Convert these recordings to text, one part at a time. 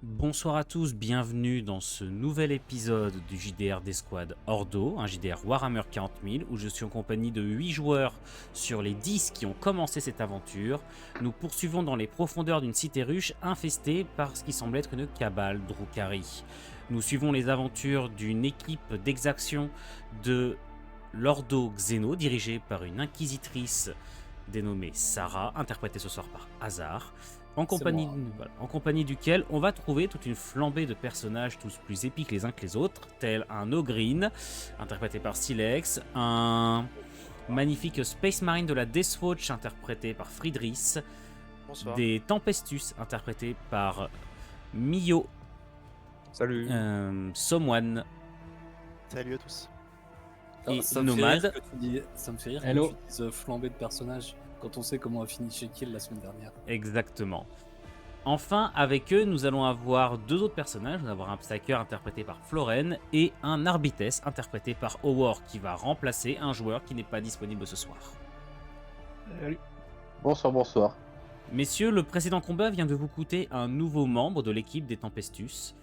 Bonsoir à tous, bienvenue dans ce nouvel épisode du JDR d'Escouade Ordo, un JDR Warhammer 40 000, où je suis en compagnie de 8 joueurs sur les 10 qui ont commencé cette aventure. Nous poursuivons dans les profondeurs d'une cité ruche infestée par ce qui semble être une cabale Drukhari. Nous suivons les aventures d'une équipe d'exaction de l'Ordo Xeno, dirigée par une inquisitrice dénommée Sarah, interprétée ce soir par Hazard. En compagnie duquel on va trouver toute une flambée de personnages tous plus épiques les uns que les autres, tel un Ogryn, interprété par Silex, un magnifique Space Marine de la Deathwatch, interprété par Friedrich, Bonsoir. des Tempestus, interprétés par Mio, Salut. Someone Salut à tous. et Ça me Nomade. ça me fait rire Hello. quand tu dises flambée de personnages quand on sait comment a fini chez Kill la semaine dernière. Exactement. Enfin, avec eux, nous allons avoir deux autres personnages. Nous allons avoir un Psyker interprété par Floren et un Arbites interprété par Howard qui va remplacer un joueur qui n'est pas disponible ce soir. Salut. Bonsoir. Messieurs, le précédent combat vient de vous coûter un nouveau membre de l'équipe des Tempestus.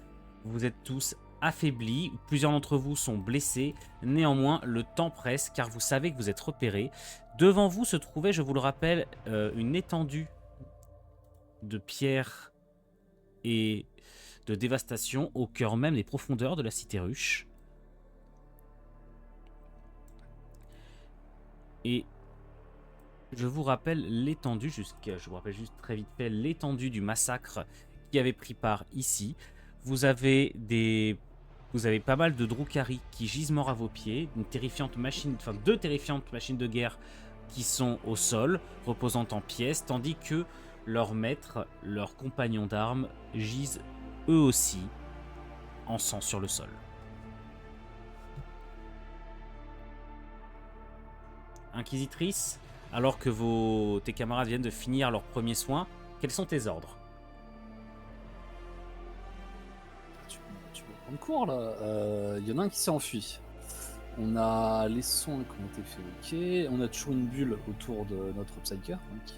Vous êtes tous affaiblis, plusieurs d'entre vous sont blessés. Néanmoins, le temps presse car vous savez que vous êtes repérés. Devant vous se trouvait, je vous le rappelle, une étendue de pierre et de dévastation au cœur même des profondeurs de la cité ruche. Et je vous rappelle l'étendue, je vous rappelle juste très vite fait l'étendue du massacre qui avait pris part ici. Vous avez pas mal de Drukhari qui gisent morts à vos pieds, deux terrifiantes machines de guerre qui sont au sol, reposant en pièces, tandis que leurs maîtres, leurs compagnons d'armes, gisent eux aussi en sang sur le sol. Inquisitrice, alors que tes camarades viennent de finir leurs premiers soins, quels sont tes ordres? Tu peux prendre court là. Il y en a un qui s'est enfui. On a les soins qui ont été faits, ok. On a toujours une bulle autour de notre Psyker qui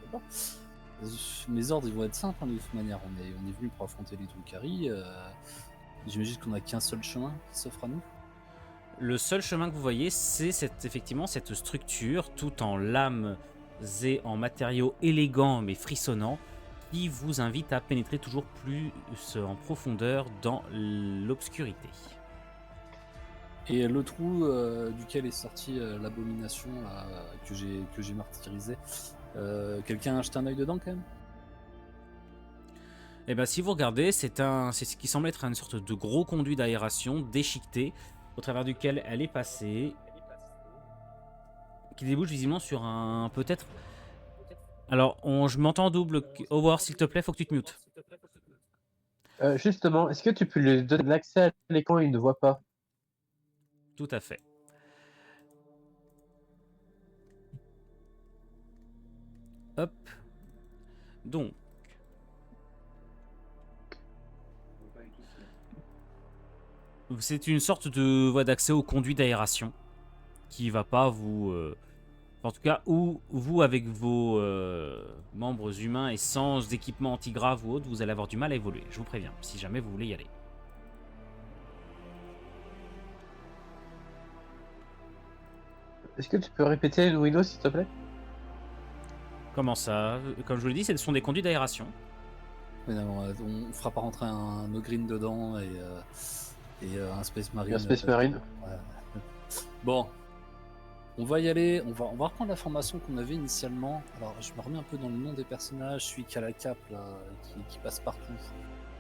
peut pas. Mes ordres ils vont être simples hein, de toute manière. On est venu pour affronter les Drukhari. J'imagine qu'on a qu'un seul chemin qui s'offre à nous. Le seul chemin que vous voyez, c'est effectivement cette structure, tout en lames et en matériaux élégants mais frissonnants, qui vous invite à pénétrer toujours plus en profondeur dans l'obscurité. Et le trou duquel est sortie l'abomination que j'ai martyrisé, quelqu'un a jeté un œil dedans quand même? Et bien si vous regardez, c'est ce qui semble être une sorte de gros conduit d'aération déchiqueté, au travers duquel elle est passée, qui débouche visiblement sur un peut-être... Alors, je m'entends en double. Howard, s'il te plaît, faut que tu te mutes. Justement, est-ce que tu peux lui donner l'accès à l'écran, il ne voit pas? Tout à fait. Hop. Donc. C'est une sorte de voie d'accès au conduit d'aération qui va pas vous... en tout cas, où vous, avec vos membres humains et sans équipement antigrave ou autre, vous allez avoir du mal à évoluer. Je vous préviens, si jamais vous voulez y aller. Est-ce que tu peux répéter le Windows, s'il te plaît? Comment ça? Comme je vous l'ai dit, ce sont des conduits d'aération. Mais non, on fera pas rentrer un Ogryn dedans et un Space Marine. Un Space Marine. Ouais. Bon, on va y aller. On va reprendre la formation qu'on avait initialement. Alors, je me remets un peu dans le nom des personnages. Celui qui a la cape là, qui passe partout.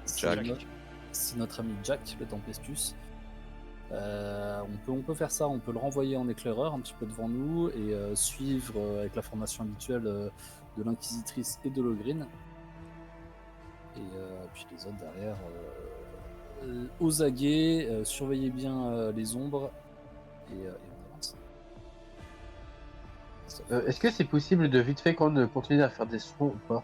C'est notre ami Jack, le Tempestus. On peut faire ça. On peut le renvoyer en éclaireur un petit peu devant nous et suivre avec la formation habituelle de l'Inquisitrice et de l'Ogryn. Et puis les autres derrière, aux aguets, surveillez bien les ombres et on avance. Est-ce que c'est possible de vite fait qu'on continue à faire des soins ou pas?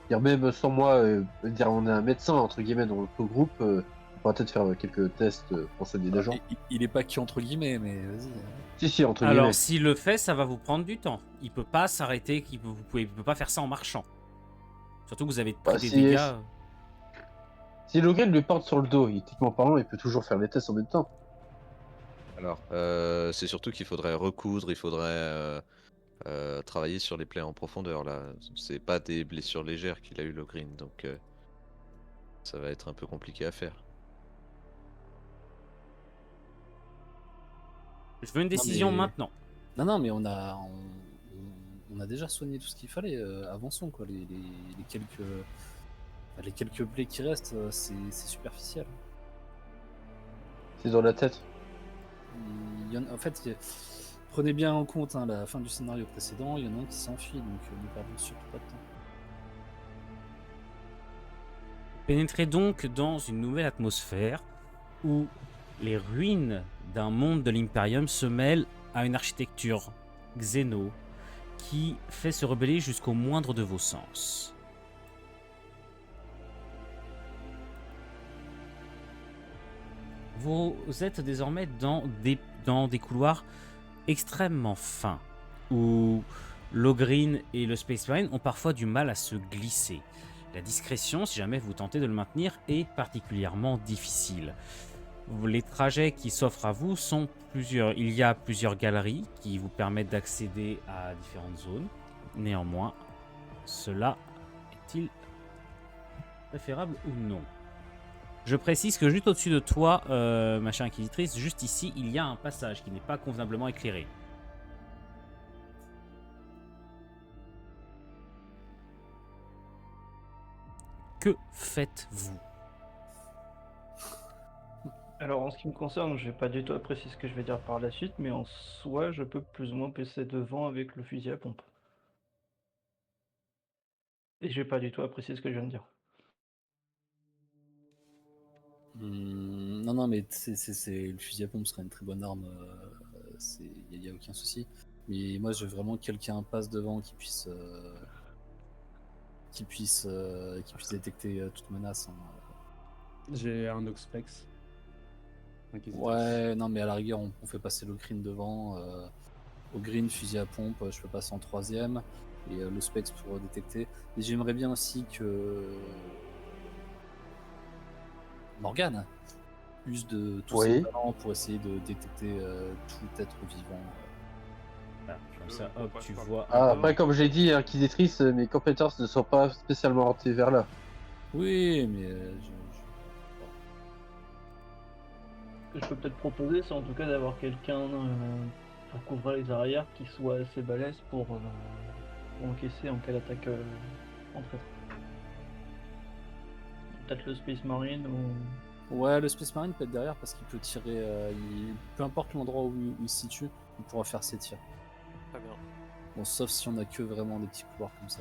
Dire même sans moi, dire on est un médecin entre guillemets dans le groupe, on pourra peut-être faire quelques tests pour soigner des gens. Il est pas qui entre guillemets, mais vas-y. Si, entre guillemets. Alors, s'il le fait, ça va vous prendre du temps. Il peut pas s'arrêter, il peut pas faire ça en marchant. Surtout que vous avez pris des dégâts. Si Logren lui porte sur le dos, éthiquement parlant, il peut toujours faire les tests en même temps. Alors, c'est surtout qu'il faudrait recoudre, il faudrait travailler sur les plaies en profondeur là. C'est pas des blessures légères qu'il a eu le green, donc ça va être un peu compliqué à faire. Je veux une décision mais- maintenant. Non, mais on a déjà soigné tout ce qu'il fallait. Avançons, quoi. Les quelques plaies qui restent, c'est superficiel. C'est dans la tête. En fait, prenez bien en compte la fin du scénario précédent. Il y en a un qui s'enfuit, donc ne perdons surtout pas de temps. Pénétrez donc dans une nouvelle atmosphère où les ruines d'un monde de l'Imperium se mêlent à une architecture xéno qui fait se rebeller jusqu'au moindre de vos sens. Vous êtes désormais dans des couloirs extrêmement fins où l'Ogreen et le Space Marine ont parfois du mal à se glisser. La discrétion, si jamais vous tentez de le maintenir, est particulièrement difficile. Les trajets qui s'offrent à vous sont plusieurs. Il y a plusieurs galeries qui vous permettent d'accéder à différentes zones. Néanmoins, cela est-il préférable ou non? Je précise que juste au-dessus de toi, ma chère inquisitrice, juste ici, il y a un passage qui n'est pas convenablement éclairé. Que faites-vous? Alors en ce qui me concerne, je vais pas du tout apprécier ce que je vais dire par la suite, mais en soi, je peux plus ou moins passer devant avec le fusil à pompe. Et je vais pas du tout apprécier ce que je viens de dire. Non, mais le fusil à pompe serait une très bonne arme. Il n'y a aucun souci. Mais moi, je veux vraiment que quelqu'un passe devant qui puisse détecter toute menace. J'ai un Oxpex. Ouais, non, mais à la rigueur, on fait passer le green devant. Au green, fusil à pompe, je peux passer en troisième. Et le specs pour détecter. Et j'aimerais bien aussi que Morgane use de tous ses talents pour essayer de détecter tout être vivant. Ah, comme ça, hop, tu vois. Après, comme j'ai dit, inquisitrice, mes compétences ne sont pas spécialement orientées vers là. Oui, mais Ce que je peux peut-être proposer, c'est en tout cas d'avoir quelqu'un pour couvrir les arrières qui soit assez balèze pour encaisser en cas d'attaque en traître. Peut-être le Space Marine ou... ouais, le Space Marine peut être derrière parce qu'il peut tirer. Peu importe l'endroit où il se situe, il pourra faire ses tirs. Très bien. Bon, sauf si on a que vraiment des petits couloirs comme ça.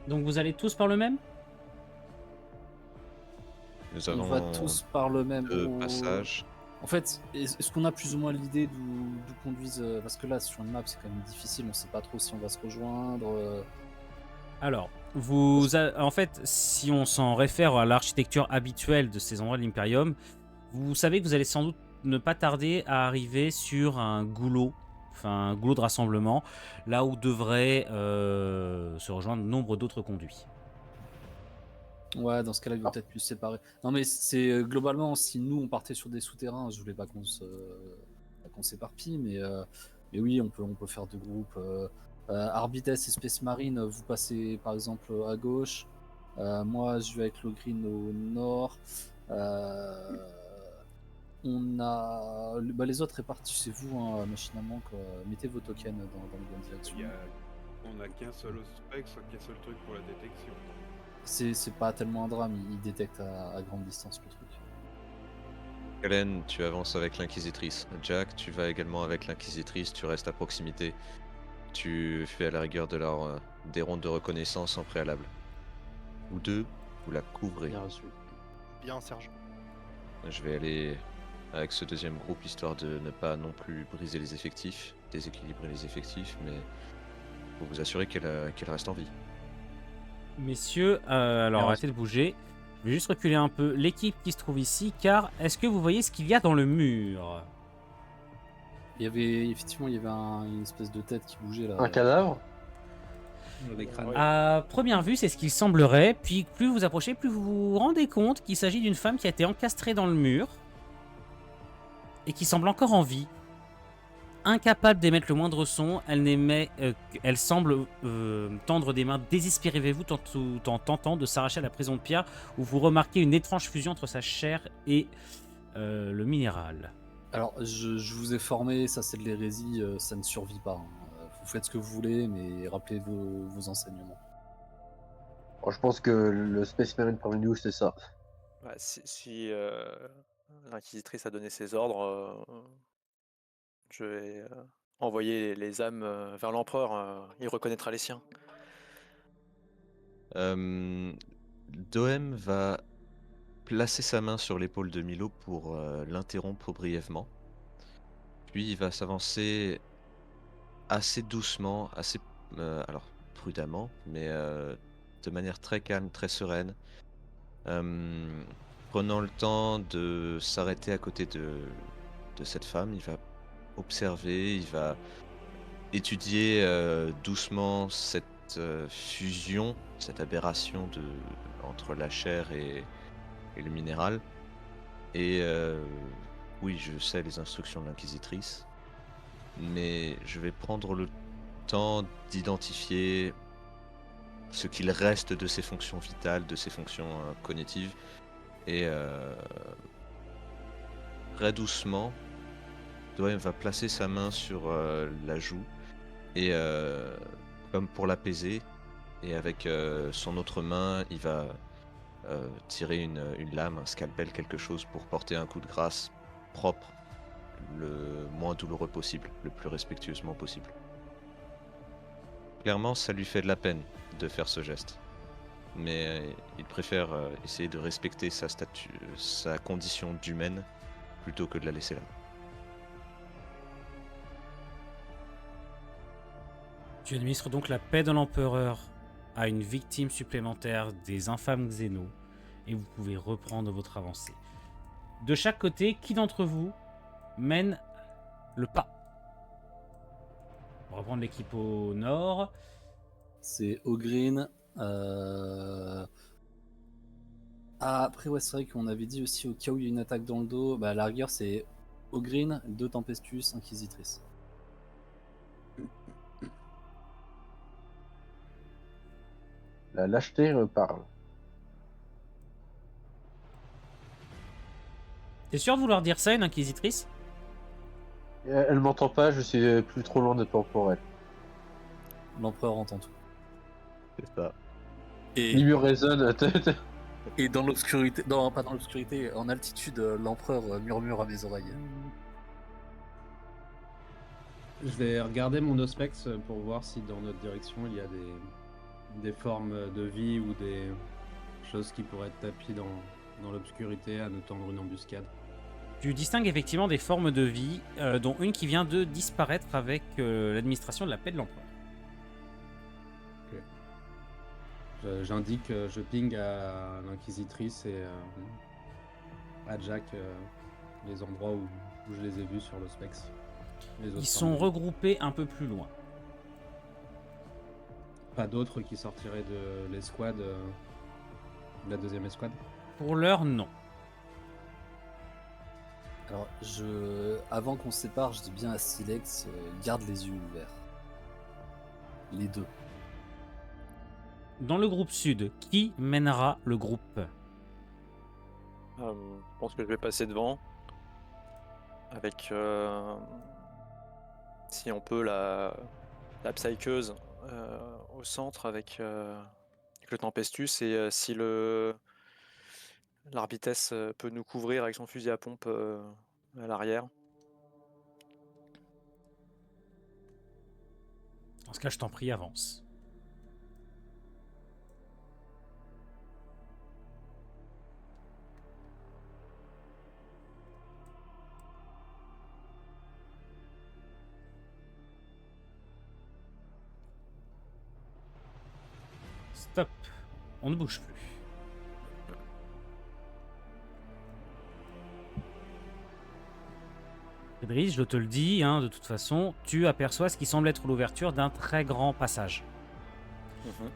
Donc vous allez tous par le même? Nous On avons va tous par le même deux passages. En fait, est-ce qu'on a plus ou moins l'idée d'où conduisent parce que là, sur une map, c'est quand même difficile. On sait pas trop si on va se rejoindre. Alors, en fait, si on s'en réfère à l'architecture habituelle de ces endroits de l'Imperium, vous savez que vous allez sans doute ne pas tarder à arriver sur un goulot de rassemblement, là où devraient se rejoindre nombre d'autres conduits. Ouais, dans ce cas-là, il va peut-être plus se séparer. Non, mais c'est globalement, si nous on partait sur des souterrains, je voulais pas qu'on s'éparpille, mais oui, on peut faire deux groupes. Arbites et Space Marine, vous passez par exemple à gauche. Moi, je vais avec le green au nord. On a les autres répartissez-vous machinalement, quoi. Mettez vos tokens dans les bonnes directions. On n'a qu'un seul spec, qu'un seul truc pour la détection. C'est pas tellement un drame, il détecte à grande distance le truc. Hélène, tu avances avec l'inquisitrice. Jack, tu vas également avec l'inquisitrice, tu restes à proximité. Tu fais à la rigueur des rondes de reconnaissance en préalable. Ou deux, vous la couvrez. Bien, Serge. Je vais aller avec ce deuxième groupe, histoire de ne pas non plus briser les effectifs, déséquilibrer les effectifs, mais pour vous assurer qu'elle reste en vie. Messieurs, alors arrêtez de bouger. Je vais juste reculer un peu l'équipe qui se trouve ici, car est-ce que vous voyez ce qu'il y a dans le mur? Il y avait une espèce de tête qui bougeait là. Un cadavre? Des crânes. Ouais. À première vue, c'est ce qu'il semblerait, puis plus vous approchez, plus vous vous rendez compte qu'il s'agit d'une femme qui a été encastrée dans le mur et qui semble encore en vie. Incapable d'émettre le moindre son, elle semble tendre des mains désespérément tout en tentant de s'arracher à la prison de pierre, où vous remarquez une étrange fusion entre sa chair et le minéral. Alors, je vous ai formé, ça c'est de l'hérésie, ça ne survit pas. Hein. Vous faites ce que vous voulez, mais rappelez vos enseignements. Bon, je pense que le Space Marine parmi nous, c'est ça. Bah, si l'inquisitrice a donné ses ordres, je vais envoyer les âmes vers l'empereur. Il reconnaîtra les siens. Doem va placer sa main sur l'épaule de Milo pour l'interrompre brièvement. Puis il va s'avancer assez doucement, alors prudemment, mais de manière très calme, très sereine, prenant le temps de s'arrêter à côté de cette femme. Il va observer, il va étudier doucement cette fusion, cette aberration entre la chair et le minéral. Et oui, je sais les instructions de l'inquisitrice, mais je vais prendre le temps d'identifier ce qu'il reste de ses fonctions vitales, de ses fonctions cognitives, et très doucement, Doem va placer sa main sur la joue, et comme pour l'apaiser, et avec son autre main, il va tirer une lame, un scalpel, quelque chose pour porter un coup de grâce propre, le moins douloureux possible, le plus respectueusement possible. Clairement, ça lui fait de la peine de faire ce geste, mais il préfère essayer de respecter sa condition d'humaine plutôt que de la laisser là. Tu administres donc la paix de l'empereur à une victime supplémentaire des infâmes Xénos, et vous pouvez reprendre votre avancée. De chaque côté, qui d'entre vous mène le pas? On va reprendre l'équipe au nord. C'est Ogreen. Après, ouais, c'est vrai qu'on avait dit aussi au cas où il y a une attaque dans le dos, bah, à la rigueur, c'est Ogreen, 2 Tempestus, Inquisitrice. La lâcheté parle. T'es sûr de vouloir dire ça, une inquisitrice? Elle m'entend pas, je suis plus trop loin de temporel. L'empereur entend tout. C'est ça. Et, L'imur résonne. et dans l'obscurité, non, pas dans l'obscurité, en altitude, l'empereur murmure à mes oreilles. Je vais regarder mon Auspex pour voir si dans notre direction il y a des formes de vie ou des choses qui pourraient être tapis dans l'obscurité à nous tendre une embuscade. Tu distingues effectivement des formes de vie, dont une qui vient de disparaître avec l'administration de la paix de l'empereur. J'indique, je ping à l'inquisitrice et à Jack les endroits où je les ai vus sur l'Auspex. Ils sont regroupés un peu plus loin. Pas d'autres qui sortiraient de l'escouade, de la deuxième escouade? Pour l'heure, non. Alors, avant qu'on se sépare, je dis bien à Silex, garde les yeux ouverts. Les deux. Dans le groupe sud, qui mènera le groupe? Je pense que je vais passer devant. Avec, si on peut, la psycheuse au centre avec le Tempestus. Et si l'Arbitesse peut nous couvrir avec son fusil à pompe à l'arrière. Dans ce cas, je t'en prie, avance. Stop. On ne bouge plus. Idriss, je te le dis, de toute façon, tu aperçois ce qui semble être l'ouverture d'un très grand passage. Mhm.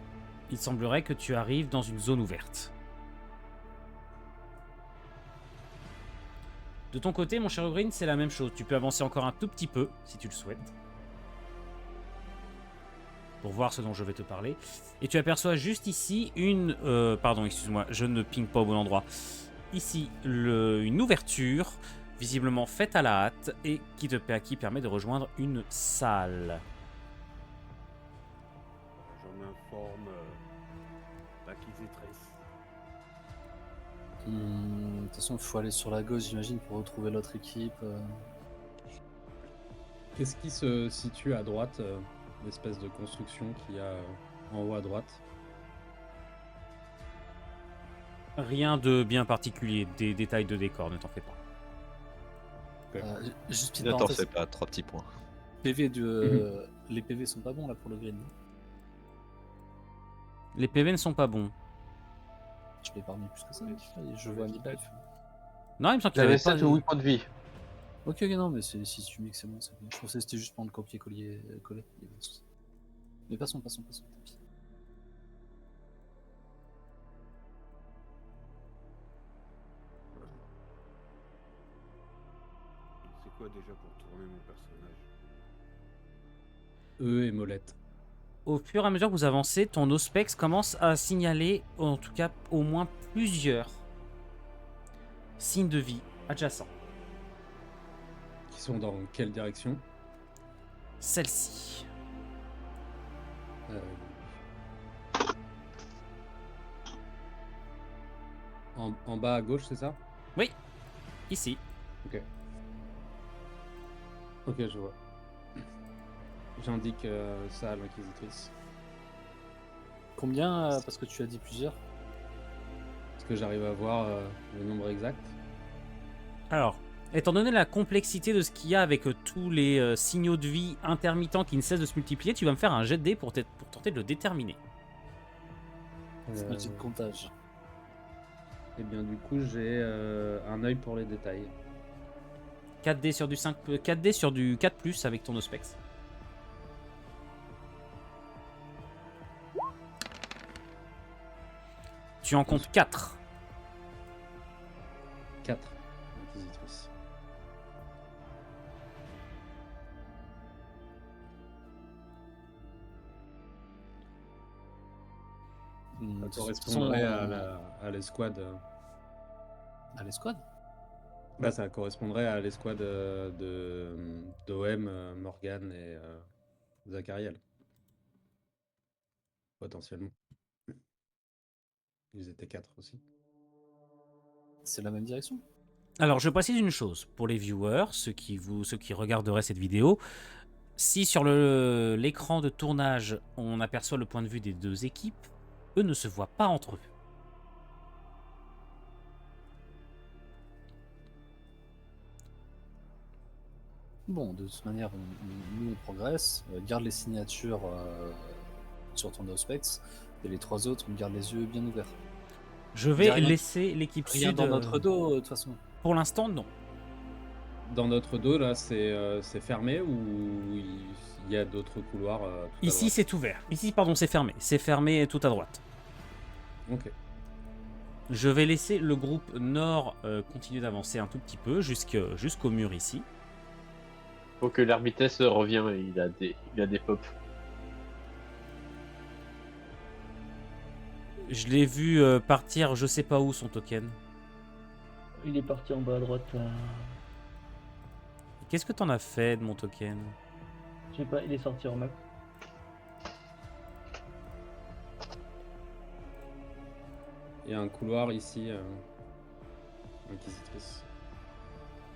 Il semblerait que tu arrives dans une zone ouverte. De ton côté, mon cher Ogryn, c'est la même chose. Tu peux avancer encore un tout petit peu, si tu le souhaites. Pour voir ce dont je vais te parler. Et tu aperçois juste ici une... pardon, excuse-moi, je ne ping pas au bon endroit. Ici, une ouverture, visiblement faite à la hâte, et qui permet de rejoindre une salle. J'en informe l'acquisitrice. De toute façon, il faut aller sur la gauche, j'imagine, pour retrouver l'autre équipe. Qu'est-ce qui se situe à droite, l'espèce de construction qu'il y a en haut à droite? Rien de bien particulier, des détails de décor, ne t'en fais pas. Juste petite Ne t'en parenthèse, fais pas, 3 petits points. PV les PV sont pas bons là pour le green. Les PV ne sont pas bons. Je l'ai pas mis plus que ça. Je vois mid-life. Non, il me semble qu'il y J'avais avait pas 7 de... ou 8 points de vie. Ok, non, mais si tu dis que c'est bon, c'est bon. Je pensais que c'était juste prendre copier-coller. Il y avait pas de souci. Mais passons, tant pis. C'est quoi déjà pour tourner mon personnage? Et molette. Au fur et à mesure que vous avancez, ton Auspex commence à signaler, en tout cas au moins plusieurs signes de vie adjacents. Qui sont dans quelle direction? Celle-ci. Euh, En bas à gauche, c'est ça? Oui, ici. Ok. Ok, je vois. J'indique ça à l'inquisitrice. Combien parce que tu as dit plusieurs. Est-ce que j'arrive à voir le nombre exact? Alors, étant donné la complexité de ce qu'il y a avec tous les signaux de vie intermittents qui ne cessent de se multiplier, tu vas me faire un jet de dés pour tenter de le déterminer. C'est notre type comptage. Et bien du coup, j'ai un œil pour les détails. 4D sur du 5, 4D sur du 4+, avec ton Auspex. Tu en comptes 4. 4, inquisitrice. Ça correspondrait à l'escouade. À l'escouade. Bah, ça correspondrait à l'escouade d'OM, Morgan et Zachariel. Potentiellement. Ils étaient 4 aussi. C'est la même direction. Alors, je précise une chose pour les viewers, ceux qui regarderaient cette vidéo. Si sur l'écran de tournage, on aperçoit le point de vue des deux équipes, eux ne se voient pas entre eux. Bon, de toute manière, nous on progresse. Garde les signatures sur ton Auspex. Et les 3 autres, on garde les yeux bien ouverts. Je vais Rien- laisser l'équipe Rien sud. dans notre dos, de toute façon. Pour l'instant, non. Dans notre dos, là, c'est fermé ou il y a d'autres couloirs tout à Ici, droite? c'est ouvert. Ici, pardon, c'est fermé. C'est fermé tout à droite. Ok. Je vais laisser le groupe nord continuer d'avancer un tout petit peu jusqu'au mur ici. Faut que l'Hermitès revient et il a des pops. Je l'ai vu partir je sais pas où son token. Il est parti en bas à droite. Qu'est-ce que t'en as fait de mon token? Je sais pas, il est sorti en map. Il y a un couloir ici. Inquisitrice.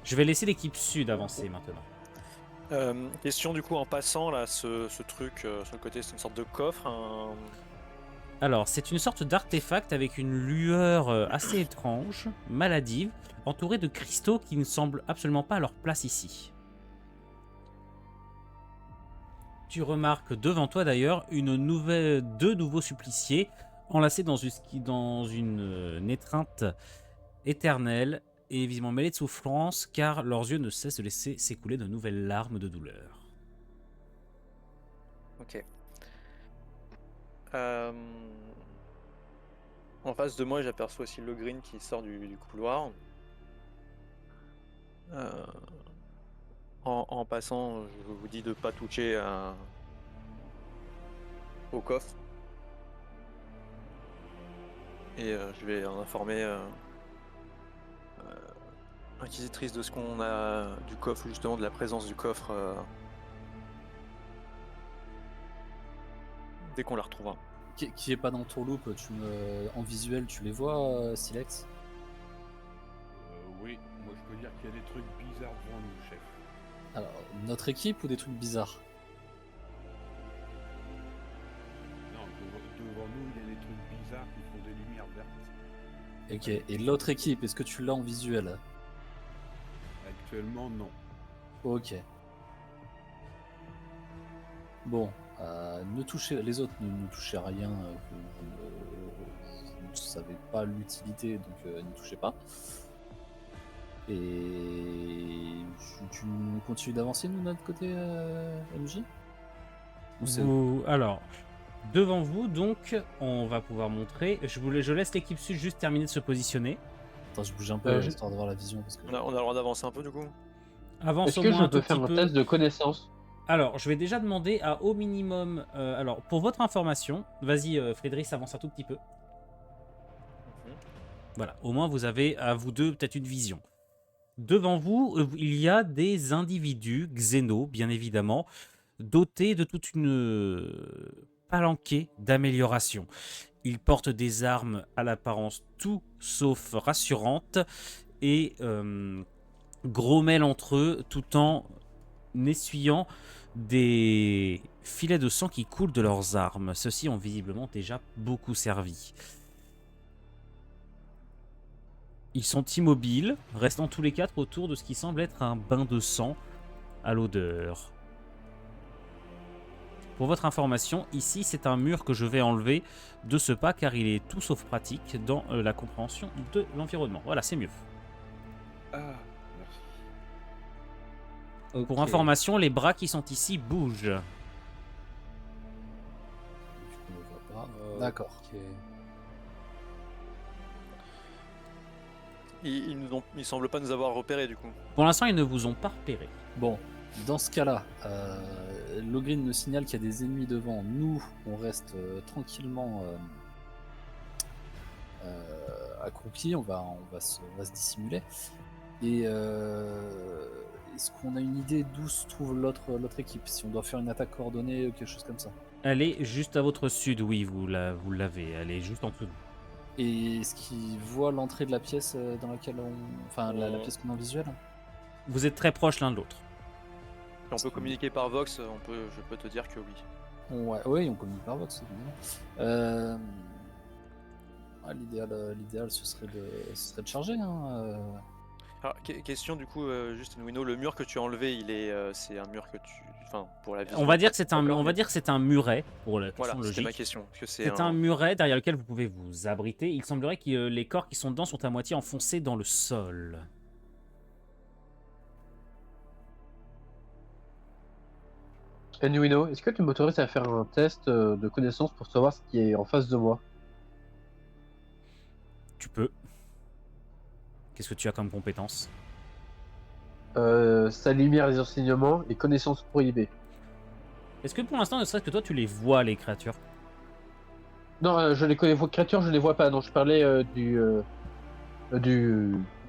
Je vais laisser l'équipe sud avancer maintenant. Question du coup en passant là, ce truc sur le côté, c'est une sorte de coffre. Alors, c'est une sorte d'artefact avec une lueur assez étrange, maladive, entourée de cristaux qui ne semblent absolument pas à leur place ici. Tu remarques devant toi d'ailleurs deux nouveaux suppliciés enlacés dans une étreinte éternelle et visiblement mêlés de souffrance car leurs yeux ne cessent de laisser s'écouler de nouvelles larmes de douleur. Ok. En face de moi, j'aperçois aussi le green qui sort du couloir. En passant, je vous dis de pas toucher au coffre. Et je vais en informer l'inquisitrice de ce qu'on a du coffre, justement de la présence du coffre dès qu'on la retrouvera. Qui est pas dans ton loop, en visuel, tu les vois, Silex? Oui, moi je peux dire qu'il y a des trucs bizarres devant nous, chef. Alors, notre équipe ou des trucs bizarres? Non, devant nous, il y a des trucs bizarres qui font des lumières vertes. Ok, et l'autre équipe, est-ce que tu l'as en visuel? Actuellement, non. Ok. Bon, ne touchez, les autres ne touchez à rien, vous ne savez pas l'utilité, donc ne touchez pas. Et tu continues d'avancer, nous, de notre côté, MJ? Ou c'est- Alors, devant vous, donc, on va pouvoir montrer. Je laisse l'équipe sud juste terminer de se positionner. Attends, je bouge un peu, je- histoire d'avoir la vision, parce que... On a le droit d'avancer un peu du coup. Avance Est-ce au que moins je un peux tout faire petit un peu. test de connaissance? Alors, je vais déjà demander à au minimum. Alors, pour votre information, vas-y, Frédéric, avance un tout petit peu. Voilà, au moins vous avez à vous deux peut-être une vision. Devant vous, il y a des individus, Xeno, bien évidemment, dotés de toute une palanquée d'amélioration. Ils portent des armes à l'apparence tout sauf rassurante et grommellent entre eux tout en essuyant des filets de sang qui coulent de leurs armes. Ceux-ci ont visiblement déjà beaucoup servi. Ils sont immobiles, restant tous les quatre autour de ce qui semble être un bain de sang à l'odeur. Pour votre information, ici c'est un mur que je vais enlever de ce pas car il est tout sauf pratique dans la compréhension de l'environnement. Voilà, c'est mieux. Ah, merci. Pour Ok. information, les bras qui sont ici bougent. Du coup, on le voit pas. D'accord. Ok. Ils semblent pas nous avoir repérés du coup. Pour l'instant, ils ne vous ont pas repéré. Bon, dans ce cas-là, Logreen nous signale qu'il y a des ennemis devant. Nous, on reste tranquillement accroupis, on va se dissimuler. Et est-ce qu'on a une idée d'où se trouve l'autre équipe? Si on doit faire une attaque coordonnée ou quelque chose comme ça. Elle est juste à votre sud, oui, vous l'avez. Elle est juste en dessous de vous. Et est-ce qu'ils voient l'entrée de la pièce dans laquelle on... Enfin, la pièce qu'on a en visuel? Vous êtes très proches l'un de l'autre. Si on peut communiquer par Vox, je peux te dire que oui. Ouais, oui, on communique par Vox, évidemment. L'idéal, ce serait de charger. Hein, Alors, question du coup, juste Nwino, le mur que tu as enlevé, c'est un mur que tu... Enfin, pour la vision. On va dire que c'est D'accord, on va mais- dire que c'est un muret pour la Voilà, question c'était ma logique. question. Parce que C'est un muret derrière lequel vous pouvez vous abriter. Il semblerait que les corps qui sont dedans sont à moitié enfoncés dans le sol. Nuino, est-ce que tu m'autorises à faire un test de connaissance pour savoir ce qui est en face de moi? Tu peux. Qu'est-ce que tu as comme compétence? Sa lumière, les enseignements et connaissances prohibées. Est-ce que pour l'instant, ne serait-ce que toi, tu les vois, les créatures? Non, je les connais, vos créatures, je les vois pas. Non, je parlais du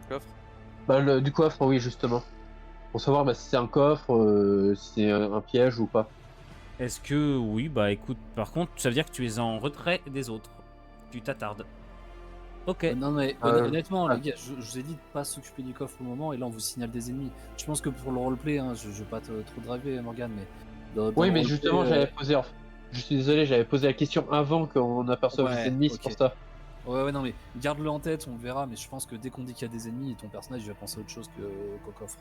coffre. du coffre, oui, justement. Pour savoir si c'est un coffre, si c'est un piège ou pas. Est-ce que... Oui, bah écoute, par contre, ça veut dire que tu es en retrait des autres. Tu t'attardes. Ok. Non mais honnêtement, ah. les gars, je vous ai dit de pas s'occuper du coffre au moment, et là on vous signale des ennemis. Je pense que pour le roleplay, hein, je vais pas trop driver Morgane, mais... dans Oui, le mais roleplay, justement, j'avais posé... Je suis désolé, j'avais posé la question avant qu'on aperçoive Ouais, les ennemis, c'est ok. pour ça. Ouais, non mais garde-le en tête, on le verra, mais je pense que dès qu'on dit qu'il y a des ennemis, ton personnage il va penser à autre chose qu'au coffre.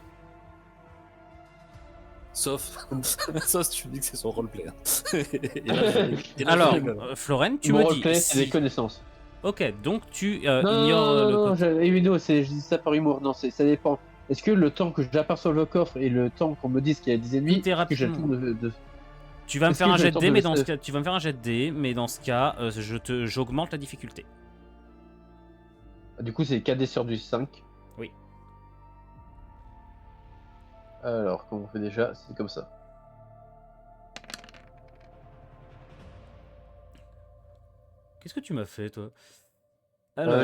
Sauf... Sauf si tu me dis que c'est son roleplay. Hein. Et là, Alors, je rigole. Florent, tu Mon me roleplay, dis... c'est des connaissances. Ok, donc tu Non, ignores le non, côté... Nuino, je dis ça par humour. Non, ça dépend. Est-ce que le temps que j'aperçoive le coffre et le temps qu'on me dise qu'il y a des ennemis, Tout est est-ce que j'ai le rapidement. temps de... Tu vas me Est-ce faire que un j'ai jet le de temps dés, de mais dans ce laisser- cas, tu vas me faire un jet de dés, mais dans ce cas, j'augmente la difficulté. Du coup, c'est 4D sur du 5. Oui. Alors, comment on fait déjà? C'est comme ça. Qu'est-ce que tu m'as fait, toi?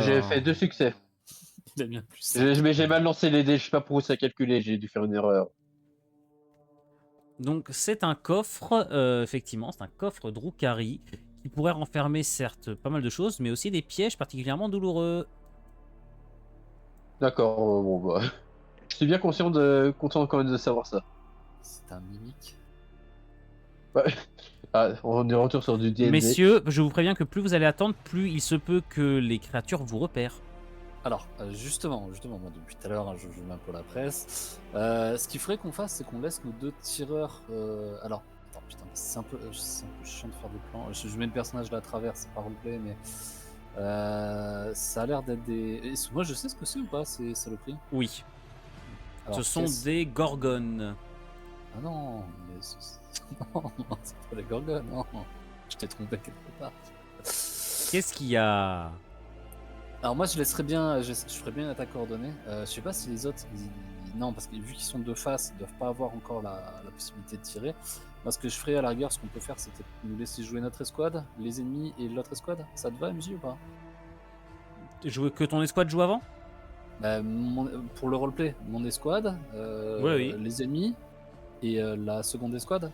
J'ai fait 2 succès. Il a bien plus. Mais j'ai mal lancé les dés, je sais pas pour où ça a calculé, j'ai dû faire une erreur. Donc c'est un coffre, effectivement, c'est un coffre Drukhari qui pourrait renfermer certes pas mal de choses, mais aussi des pièges particulièrement douloureux. D'accord, bon bah. Je suis bien content quand même de savoir ça. C'est un mimique. Ah, on est retour sur du D&D. Messieurs, je vous préviens que plus vous allez attendre, plus il se peut que les créatures vous repèrent. Alors, justement, moi depuis tout à l'heure, hein, je mets un peu la presse. Ce qu'il faudrait qu'on fasse, c'est qu'on laisse nos 2 tireurs. Alors, attends, putain, c'est un peu chiant de faire des plans. Je mets le personnage là à travers, c'est pas roleplay, mais ça a l'air d'être des. Moi, je sais ce que c'est ou pas, ces saloperies. Oui, Alors, ce sont qu'est-ce- des gorgones. Ah non, mais non, c'est pas des gorgones, non. Je t'ai trompé quelque part. Qu'est-ce qu'il y a? Alors moi je laisserais bien, je ferais bien une attaque coordonnée. Je sais pas si les autres, non parce que vu qu'ils sont de face, ils doivent pas avoir encore la possibilité de tirer. Moi ce que je ferais à la rigueur, ce qu'on peut faire, c'était nous laisser jouer notre escouade, les ennemis et l'autre escouade. Ça te va MJ ou pas? Que ton escouade joue avant? Bah, pour le roleplay, mon escouade, Oui. les ennemis et la seconde escouade.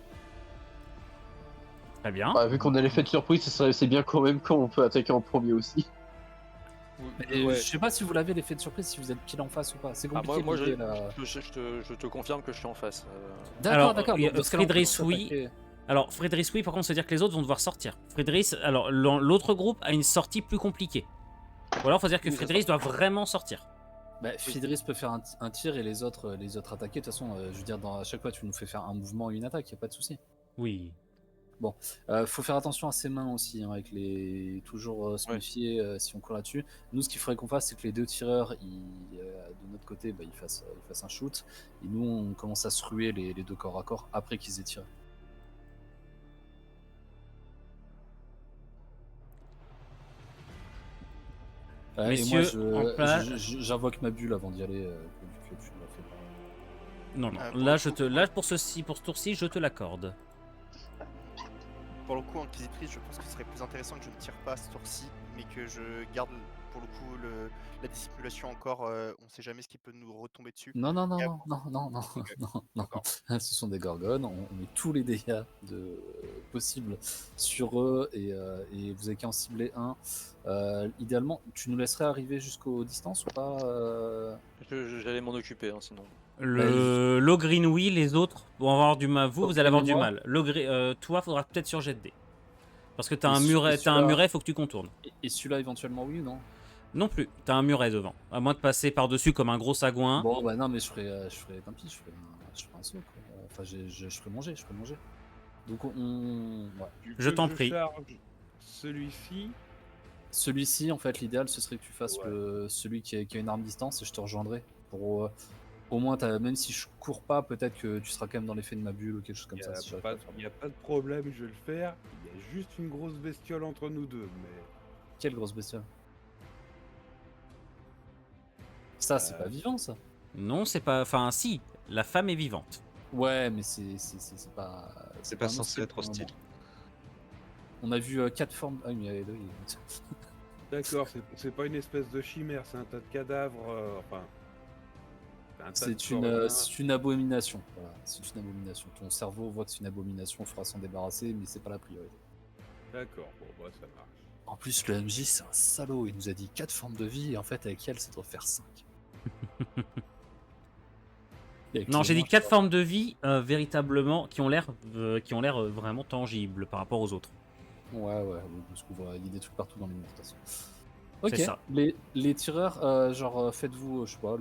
Très bien. Vu qu'on a l'effet de surprise, c'est bien quand même quand on peut attaquer en premier aussi. Et Ouais. je sais pas si vous l'avez l'effet de surprise, si vous êtes pile en face ou pas. C'est Ah, compliqué. moi de jouer, là. je te confirme que je suis en face. Alors, D'accord. il y a Donc, dans ce cas-là, on peut Friedrich, oui. s'attaquer. Alors, Friedrich, oui, par contre, ça veut dire que les autres vont devoir sortir. Friedrich, alors, l'autre groupe a une sortie plus compliquée. Ou alors, il faut dire que Oui, c'est Friedrich doit vraiment sortir. Bah, Fidris peut faire un tir et les autres attaquer. De toute façon, je veux dire, à chaque fois, tu nous fais faire un mouvement et une attaque, y a pas de souci. Oui. Faut faire attention à ses mains aussi, hein, avec les toujours se Ouais. méfier si on court là-dessus. Nous, ce qu'il faudrait qu'on fasse, c'est que les 2 tireurs, de notre côté, ils fassent un shoot, et nous, on commence à se ruer les 2 corps à corps après qu'ils aient tiré. Messieurs, et en moi, place. j'invoque ma bulle avant d'y aller, vu que tu l'as fait pas. Non. Pour Là, le coup- pour ce tour-ci, je te l'accorde. Pour le coup, Inquisitrice, je pense que ce serait plus intéressant que je ne tire pas ce tour-ci, mais que je garde pour le coup la dissimulation encore. On sait jamais ce qui peut nous retomber dessus. Non, Et non, Ok. non. D'accord. Ce sont des gorgones, on met tous les dégâts possibles sur eux et vous avez qu'à en cibler un. Idéalement, tu nous laisserais arriver jusqu'aux distances ou pas J'allais m'en occuper, hein, sinon. L'Ogreen, oui, les autres vont avoir du mal. Vous allez avoir du moi. mal. Toi, faudra peut-être sur jet de dés. Parce que t'as Et un ce- muret, et faut que tu contournes. Et celui-là éventuellement oui ou non? Non plus, t'as un muret devant. À moins de passer par-dessus comme un gros sagouin. Bon bah non mais je ferai tant pis, je ferai un saut quoi. Enfin je ferai manger. Donc on ouais. Je t'en prie. Charge celui-ci. Celui-ci en fait l'idéal ce serait que tu fasses Ouais. celui qui a une arme distance et je te rejoindrai pour au moins même si je cours pas peut-être que tu seras quand même dans l'effet de ma bulle ou quelque chose comme ça. Si j'arrive pas à faire. Il n'y a pas de problème, je vais le faire. Il y a juste une grosse bestiole entre nous deux. Mais Quelle grosse bestiole. Ça c'est pas vivant ça. Non, c'est pas. Enfin, si, la femme est vivante. Ouais mais c'est pas. C'est pas un censé monstre être pour le hostile. moment. On a vu 4 formes. Ah oui, mais là, d'accord, c'est pas une espèce de chimère, c'est un tas de cadavres. Enfin. Un tas de c'est corps humains. une abomination. Voilà, c'est une abomination. Ton cerveau voit que c'est une abomination, il faudra s'en débarrasser, mais c'est pas la priorité. D'accord, bon, bah ça marche. En plus, le MJ, c'est un salaud. Il nous a dit 4 formes de vie, et en fait, avec elle, ça doit faire 5. Non, j'ai dit 4 formes de vie véritablement qui ont l'air vraiment tangibles par rapport aux autres. Ouais, parce qu'on voit, il y a des trucs partout dans les murs, de toute façon. Ok, C'est ça. les tireurs, faites-vous, je sais pas,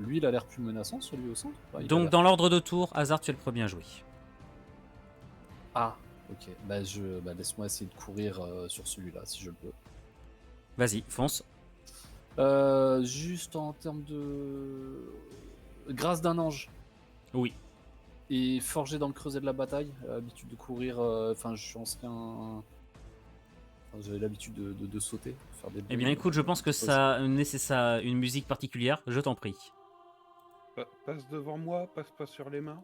lui, il a l'air plus menaçant, celui au centre. Enfin, il a Donc, l'air- dans l'ordre de tour, Hazard, tu es le premier à jouer. Ah, ok. Bah, laisse-moi essayer de courir sur celui-là, si je le peux. Vas-y, fonce. Juste en termes de grâce d'un ange. Oui. Et forgé dans le creuset de la bataille, habitude de courir. Enfin, je suis ancien. Enfin, j'avais l'habitude de sauter, faire des. Eh bien, écoute, je pense que ça nécessite une musique particulière. Je t'en prie. Passe devant moi, passe pas sur les mains.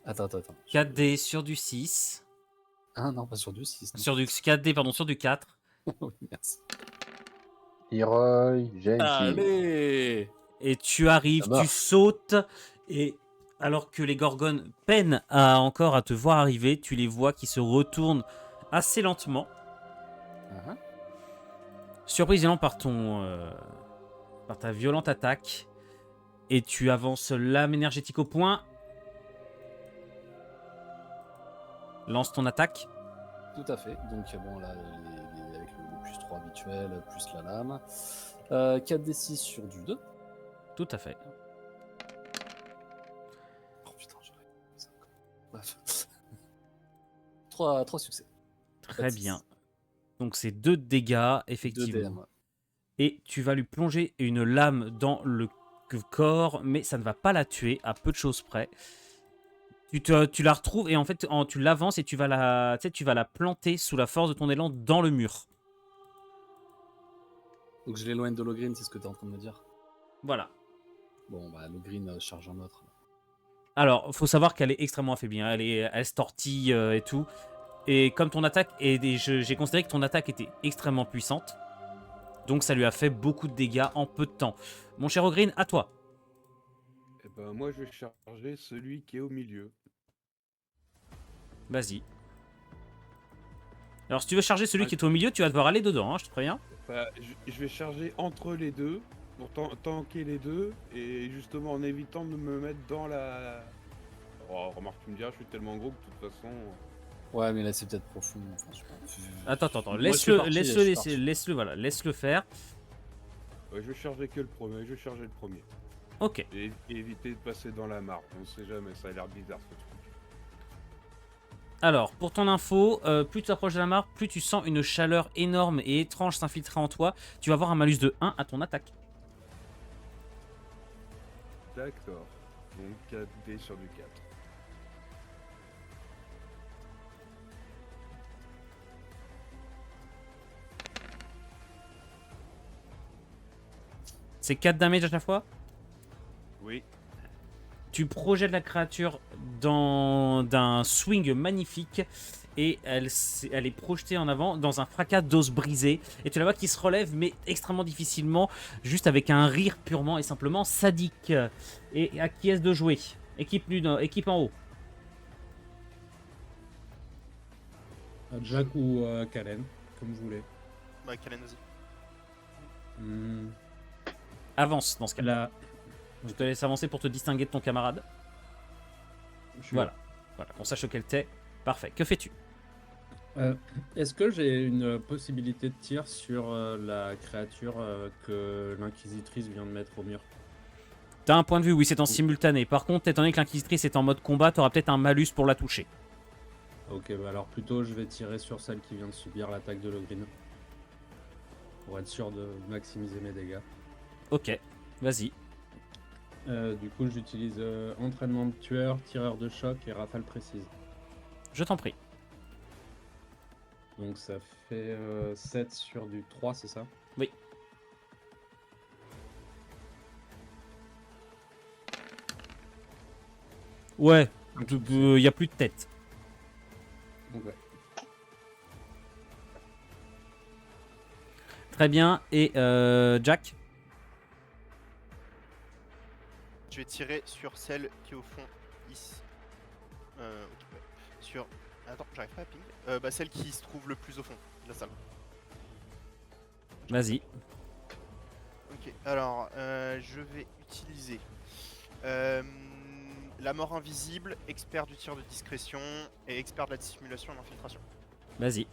Attends. 4D sur du 6. Ah non, pas sur du 6. Sur du 4D, pardon, sur du 4. Oui, merci. Leroy Jenkins. Allez. Et tu arrives, Ça marche. tu sautes, et alors que les Gorgones peinent encore à te voir arriver, tu les vois qui se retournent assez lentement. Uh-huh. Surprise évidemment par ta violente attaque. Et tu avances l'âme énergétique au point. Lance ton attaque. Tout à fait. Donc, bon, là, avec le plus 3 habituel, plus la lame. 4d6 sur du 2. Tout à fait. Oh putain, j'aurais. Bref. 3 succès. Très bien. Donc c'est 2 dégâts, 2 effectivement. DM. Et tu vas lui plonger une lame dans le corps, mais ça ne va pas la tuer, à peu de choses près. Tu la retrouves et en fait, tu l'avances et tu vas la planter sous la force de ton élan dans le mur. Donc, je l'éloigne de Logreen, c'est ce que tu es en train de me dire. Voilà. Bon, bah, Logreen charge un autre. Alors, faut savoir qu'elle est extrêmement affaiblie. Hein. Elle se tortille et tout. Et comme ton attaque, j'ai considéré que ton attaque était extrêmement puissante. Donc ça lui a fait beaucoup de dégâts en peu de temps. Mon cher Ogreen, à toi. Et ben moi je vais charger celui qui est au milieu. Vas-y. Alors si tu veux charger celui qui est au milieu, tu vas devoir aller dedans, hein, je te préviens. Enfin, je vais charger entre les deux pour tanker les deux et justement en évitant de me mettre dans la... Oh, remarque, tu me diras, je suis tellement gros que de toute façon... Ouais, mais là, c'est peut-être profond. Enfin, Attends, Moi, je suis parti, laisse-le faire. Ouais, je vais charger que le premier, je vais charger le premier. Ok. Et éviter de passer dans la mare, on sait jamais, ça a l'air bizarre ce truc. Alors, pour ton info, plus tu t'approches de la mare, plus tu sens une chaleur énorme et étrange s'infiltrer en toi. Tu vas avoir un malus de 1 à ton attaque. D'accord. Donc 4D sur du 4. C'est 4 damage à chaque fois. Oui. Tu projettes la créature d'un swing magnifique et elle est projetée en avant dans un fracas d'os brisé. Et tu la vois qui se relève, mais extrêmement difficilement, juste avec un rire purement et simplement sadique. Et à qui est-ce de jouer? Équipe en haut. Jack ou Kalen, comme vous voulez. Bah, Kalen, vas-y. Avance dans ce cas-là. Là, Je te laisse avancer pour te distinguer de ton camarade. Voilà, qu'on sache lequel t'es. Parfait. Que fais-tu? Est-ce que j'ai une possibilité de tir sur la créature que l'inquisitrice vient de mettre au mur? T'as un point de vue, oui, c'est en simultané. Par contre, étant donné que l'inquisitrice est en mode combat, t'auras peut-être un malus pour la toucher. Ok, bah alors plutôt je vais tirer sur celle qui vient de subir l'attaque de Logreen. Pour être sûr de maximiser mes dégâts. Ok, vas-y. Du coup j'utilise entraînement de tueur, tireur de choc et rafale précise. Je t'en prie. Donc ça fait 7 sur du 3, c'est ça? Oui. Ouais, il y a plus de tête. Okay. Très bien. Et Jack? Je vais tirer sur celle qui est au fond, ici. Ok, ouais. Sur... Attends, j'arrive pas à ping. Bah, celle qui se trouve le plus au fond de la salle. Vas-y. Ok, alors, je vais utiliser la mort invisible, expert du tir de discrétion et expert de la dissimulation et l'infiltration. Vas-y.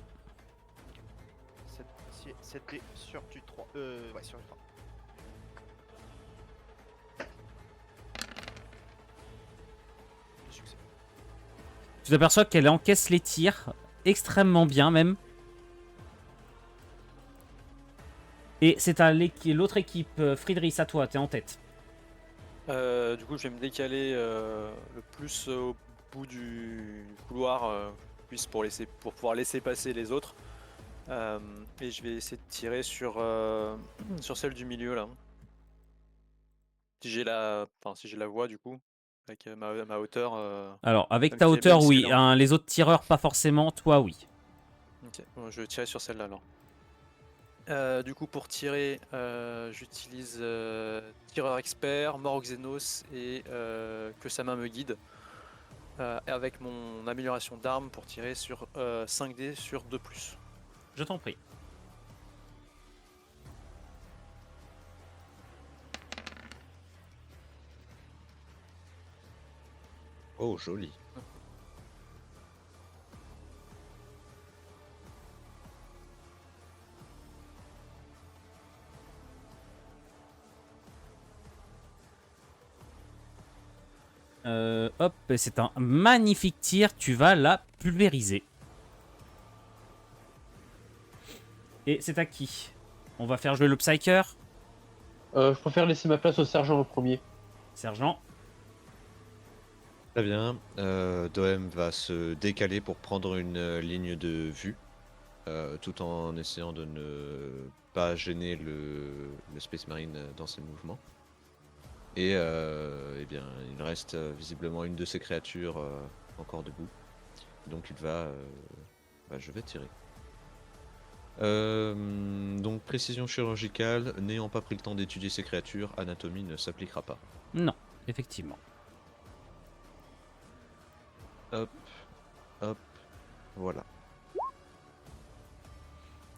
7D sur du 3. Ouais, sur du 3. Succès. Tu t'aperçois qu'elle encaisse les tirs extrêmement bien même. Et c'est à l'autre équipe, Friedrich, à toi, t'es en tête. Du coup, je vais me décaler le plus bout du couloir, pour pouvoir laisser passer les autres. Et je vais essayer de tirer sur celle du milieu là. Si j'ai la voie du coup, avec ma hauteur. Alors, avec même ta si- hauteur, même si oui. elle est en- Hein, les autres tireurs, pas forcément. Toi, oui. Ok, bon, je vais tirer sur celle-là alors. Du coup, pour tirer, j'utilise tireur expert, mort Xenos et que sa main me guide. Avec mon amélioration d'arme pour tirer sur 5D sur 2+. Je t'en prie. Oh, joli. Hop, c'est un magnifique tir. Tu vas la pulvériser. Et c'est à qui? On va faire jouer le Psyker. Je préfère laisser ma place au sergent en premier. Sergent. Très bien. Doem va se décaler pour prendre une ligne de vue, tout en essayant de ne pas gêner le Space Marine dans ses mouvements. Et eh bien, il reste visiblement une de ces créatures encore debout. Donc il va... je vais tirer. Donc précision chirurgicale, n'ayant pas pris le temps d'étudier ces créatures, anatomie ne s'appliquera pas. Non, effectivement. Hop, hop, voilà.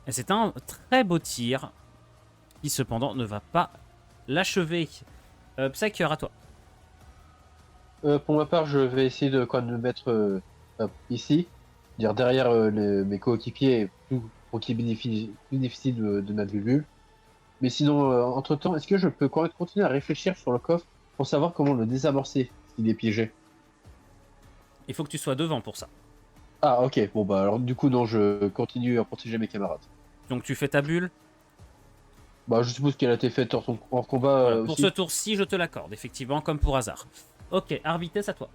Et c'est un très beau tir qui cependant ne va pas l'achever. Psyker, à toi. Pour ma part, je vais essayer de me mettre ici, dire derrière mes coéquipiers pour qu'ils bénéficient de ma vue. Mais sinon, entre-temps, est-ce que je peux quand même continuer à réfléchir sur le coffre pour savoir comment le désamorcer s'il est piégé? Il faut que tu sois devant pour ça. Ah, ok. Bon, bah alors du coup, non, je continue à protéger mes camarades. Donc tu fais ta bulle. Bah, je suppose qu'elle a été faite en combat Voilà, pour aussi. ce tour-ci, je te l'accorde, effectivement, comme pour hasard. Ok, Arbites, à toi.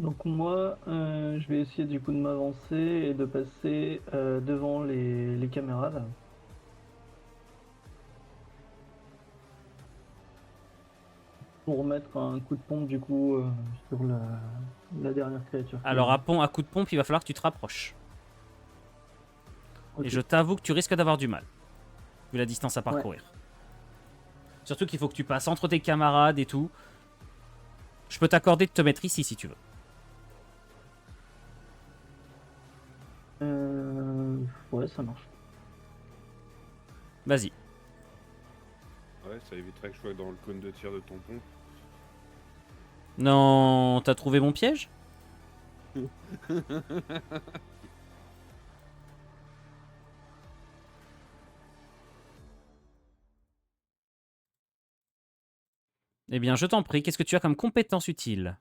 Donc moi, je vais essayer du coup de m'avancer et de passer devant les camarades. Pour mettre un coup de pompe du coup sur la dernière créature. Alors, à coup de pompe, il va falloir que tu te rapproches. Ok. Et je t'avoue que tu risques d'avoir du mal, vu la distance à parcourir. Surtout qu'il faut que tu passes entre tes camarades et tout. Je peux t'accorder de te mettre ici si tu veux. Ouais, ça marche. Vas-y. Ouais, ça éviterait que je sois dans le cône de tir de ton pont. Non, t'as trouvé mon piège? Eh bien, je t'en prie, qu'est-ce que tu as comme compétence utile?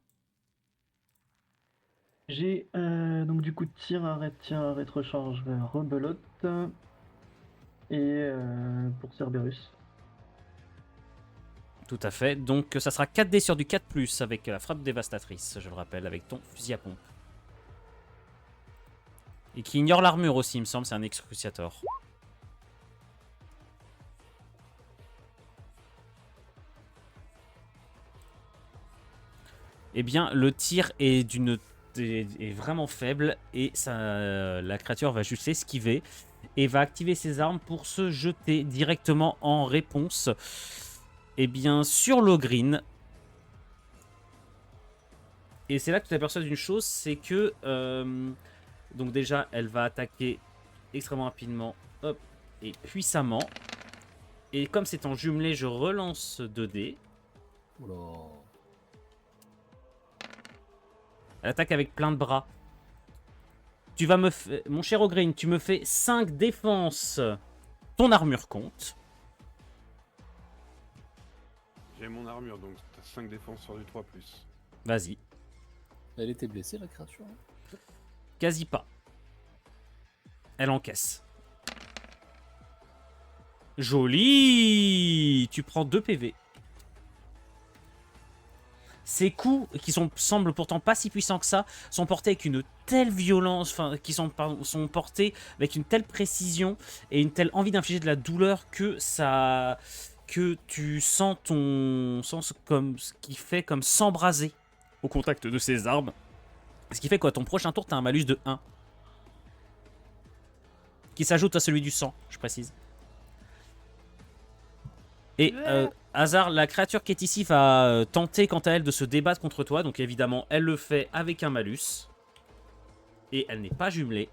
J'ai donc du coup tir, arrêt, recharge, rebelote et pour Cerberus. Tout à fait. Donc, ça sera 4D sur du 4+, avec la frappe dévastatrice, je le rappelle, avec ton fusil à pompe. Et qui ignore l'armure aussi, il me semble, c'est un excruciator. Eh bien, le tir est vraiment faible et la créature va juste l'esquiver et va activer ses armes pour se jeter directement en réponse. Eh bien, sur l'Ogrine. Et c'est là que tu t'aperçois d'une chose, c'est que donc déjà, elle va attaquer extrêmement rapidement, hop, et puissamment. Et comme c'est en jumelé, je relance 2D. Oula. Elle attaque avec plein de bras. Tu vas me faire... Mon cher Ogrine, tu me fais 5 défenses. Ton armure compte. J'ai mon armure, donc t'as 5 défenses sur du 3+. Vas-y. Elle était blessée, la créature? Quasi pas. Elle encaisse. Joli. Tu prends 2 PV. Ces coups, qui semblent pourtant pas si puissants que ça, sont portés avec une telle violence, enfin, qui sont portés avec une telle précision et une telle envie d'infliger de la douleur que tu sens ton sens comme ce qui fait comme s'embraser au contact de ces armes. Ce qui fait qu'à ton prochain tour, tu as un malus de 1. Qui s'ajoute à celui du sang, je précise. Et hasard, la créature qui est ici va tenter quant à elle de se débattre contre toi. Donc évidemment, elle le fait avec un malus. Et elle n'est pas jumelée.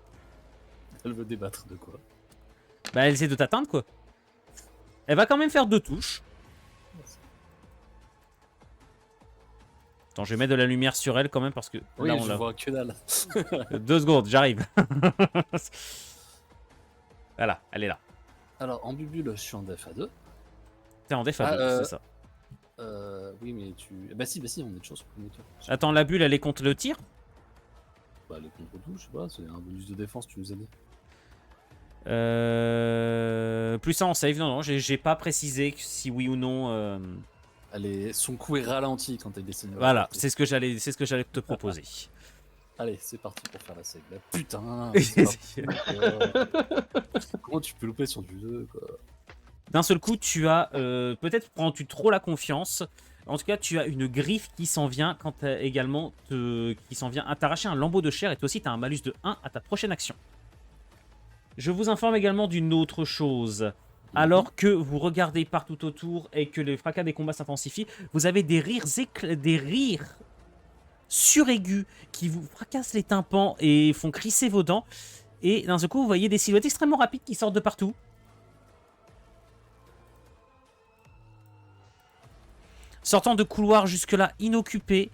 Elle veut débattre de quoi? Bah elle essaie de t'atteindre quoi. Elle va quand même faire 2 touches. Attends, je vais mettre de la lumière sur elle quand même parce que... Oui, là, on je la... vois que dalle. 2 secondes, j'arrive. Voilà, elle est là. Alors, en bubule, je suis en def à 2. T'es en def à 2, c'est ça. Oui, mais tu... Bah si, on est toujours sur le premier tour. Attends, la bulle, elle est contre le tir? Bah, elle est contre tout, je sais pas, c'est un bonus de défense, tu nous as dit. Plus ça en save, non, j'ai pas précisé si oui ou non... Son coup est ralenti quand elle descend. Voilà, c'est ce que j'allais te proposer. Allez, c'est parti pour faire la save. Bah, putain, comment tu peux louper sur du 2 quoi? D'un seul coup, tu as... peut-être prends-tu trop la confiance. En tout cas, tu as une griffe qui s'en vient quand également qui s'en vient à t'arracher un lambeau de chair. Et toi aussi, tu as un malus de 1 à ta prochaine action. Je vous informe également d'une autre chose. Alors que vous regardez partout autour et que les fracas des combats s'intensifient, vous avez des rires suraigus qui vous fracassent les tympans et font crisser vos dents. Et d'un seul coup, vous voyez des silhouettes extrêmement rapides qui sortent de partout. Sortant de couloirs jusque-là inoccupés,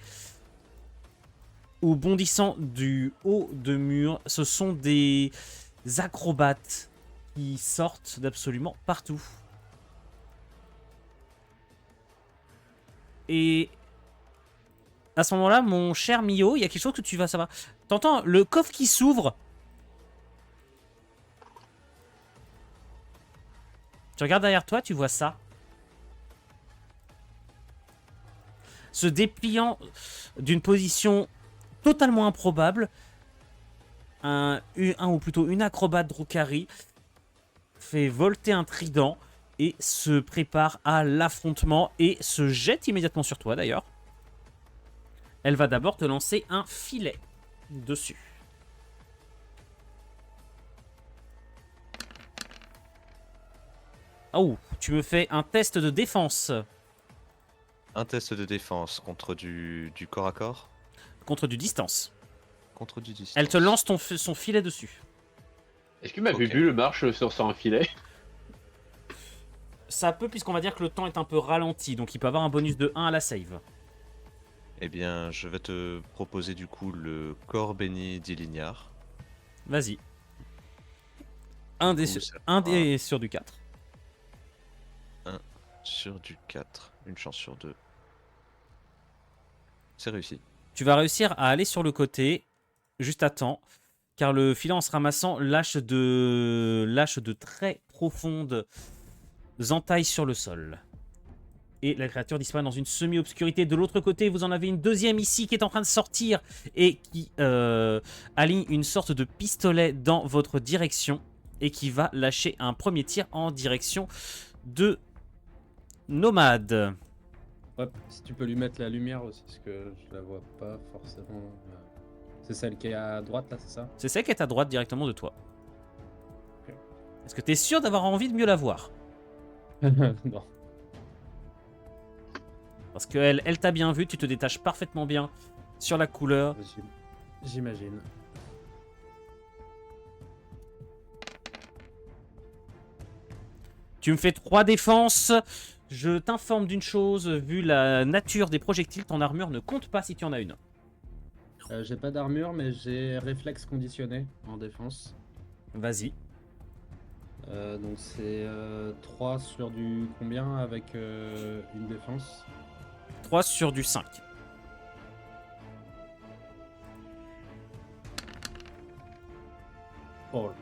ou bondissant du haut de murs, ce sont des acrobates qui sortent d'absolument partout. Et à ce moment-là, mon cher Mio, il y a quelque chose que tu vas savoir. T'entends le coffre qui s'ouvre. Tu regardes derrière toi, tu vois ça. Se dépliant d'une position totalement improbable, ou plutôt une acrobate Drukhari fait volter un trident et se prépare à l'affrontement et se jette immédiatement sur toi d'ailleurs. Elle va d'abord te lancer un filet dessus. Oh, tu me fais un test de défense. Un test de défense contre du corps à corps? Contre du distance. Contre du distance. Elle te lance son filet dessus. Est-ce que ma Ok. bubule marche sur un filet? Ça peut, puisqu'on va dire que le temps est un peu ralenti, donc il peut avoir un bonus de 1 à la save. Eh bien, je vais te proposer du coup le corps béni d'Ilignard. Vas-y. Un Du des coup, ça sur du 4. Sur du 4, une chance sur 2. C'est réussi. Tu vas réussir à aller sur le côté, juste à temps, car le filet en se ramassant lâche de très profondes entailles sur le sol. Et la créature disparaît dans une semi-obscurité. De l'autre côté, vous en avez une deuxième ici qui est en train de sortir et qui aligne une sorte de pistolet dans votre direction et qui va lâcher un premier tir en direction de Nomade. Ouais, si tu peux lui mettre la lumière aussi, parce que je la vois pas forcément. C'est celle qui est à droite là, c'est ça? C'est celle qui est à droite directement de toi. Ok. Est-ce que tu es sûr d'avoir envie de mieux la voir? Non. Parce qu'elle elle t'a bien vu, tu te détaches parfaitement bien sur la couleur. J'imagine. Tu me fais 3 défenses. Je t'informe d'une chose, vu la nature des projectiles, ton armure ne compte pas si tu en as une. J'ai pas d'armure, mais j'ai réflexe conditionné en défense. Vas-y. Donc c'est 3 sur du combien avec une défense? 3 sur du 5. Oh.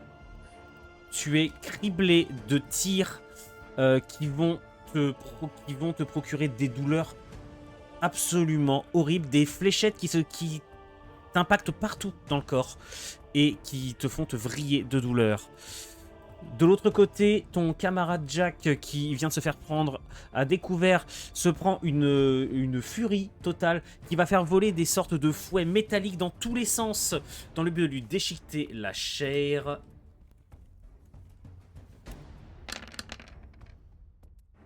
Tu es criblé de tirs qui vont te procurer des douleurs absolument horrible, des fléchettes qui t'impactent partout dans le corps et qui te font te vriller de douleur. De l'autre côté, ton camarade Jack, qui vient de se faire prendre à découvert, se prend une furie totale qui va faire voler des sortes de fouets métalliques dans tous les sens, dans le but de lui déchiqueter la chair.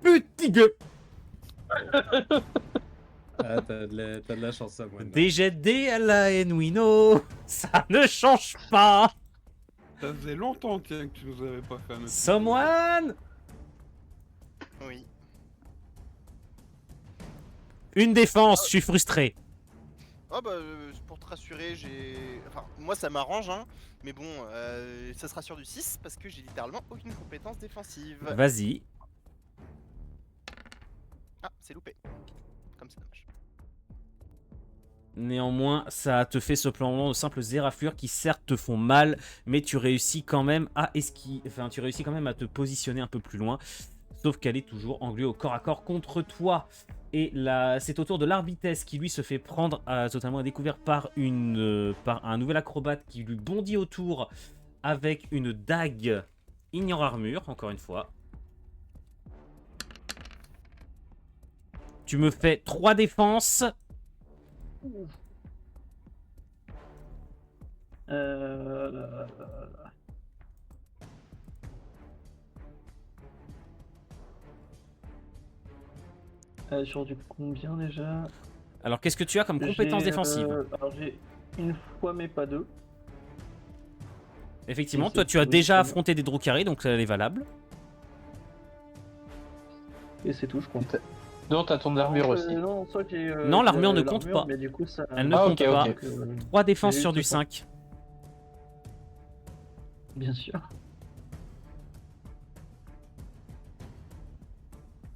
Petit gueux! Ah, t'as de la chance, ça, moi. Des jets de dés à la Enwino, ça ne change pas! Ça faisait longtemps, tiens, que tu nous avais pas fait un autre. Someone! Oui. Une défense, je suis frustré. Oh bah, pour te rassurer, Enfin, moi ça m'arrange, hein. Mais bon, ça sera sur du 6 parce que j'ai littéralement aucune compétence défensive. Vas-y. Ah, c'est loupé. Comme c'est dommage. Néanmoins, ça te fait cependant de simples éraflures qui certes te font mal, mais tu réussis quand même à tu réussis quand même à te positionner un peu plus loin. Sauf qu'elle est toujours engluée au corps à corps contre toi. Et là, c'est au tour de l'Arbitesse qui lui se fait prendre totalement à découvert par un nouvel acrobate qui lui bondit autour avec une dague ignore armure, encore une fois. Tu me fais 3 défenses. Sur du combien déjà? Alors qu'est-ce que tu as comme compétence défensive? Alors j'ai une fois mais pas deux. Effectivement, Oui, toi c'est tu as oui, déjà très bien. affronté des Drukhari, donc elle est valable. Et c'est tout, je crois. Non, t'as ton armure aussi. Non, soit j'ai, Non, j'ai, l'armure ne compte l'armure, pas. Mais du coup, ça... Elle ne Ah, compte ok, pas. ok. 3 défenses j'ai sur du juste ça. 5. Bien sûr.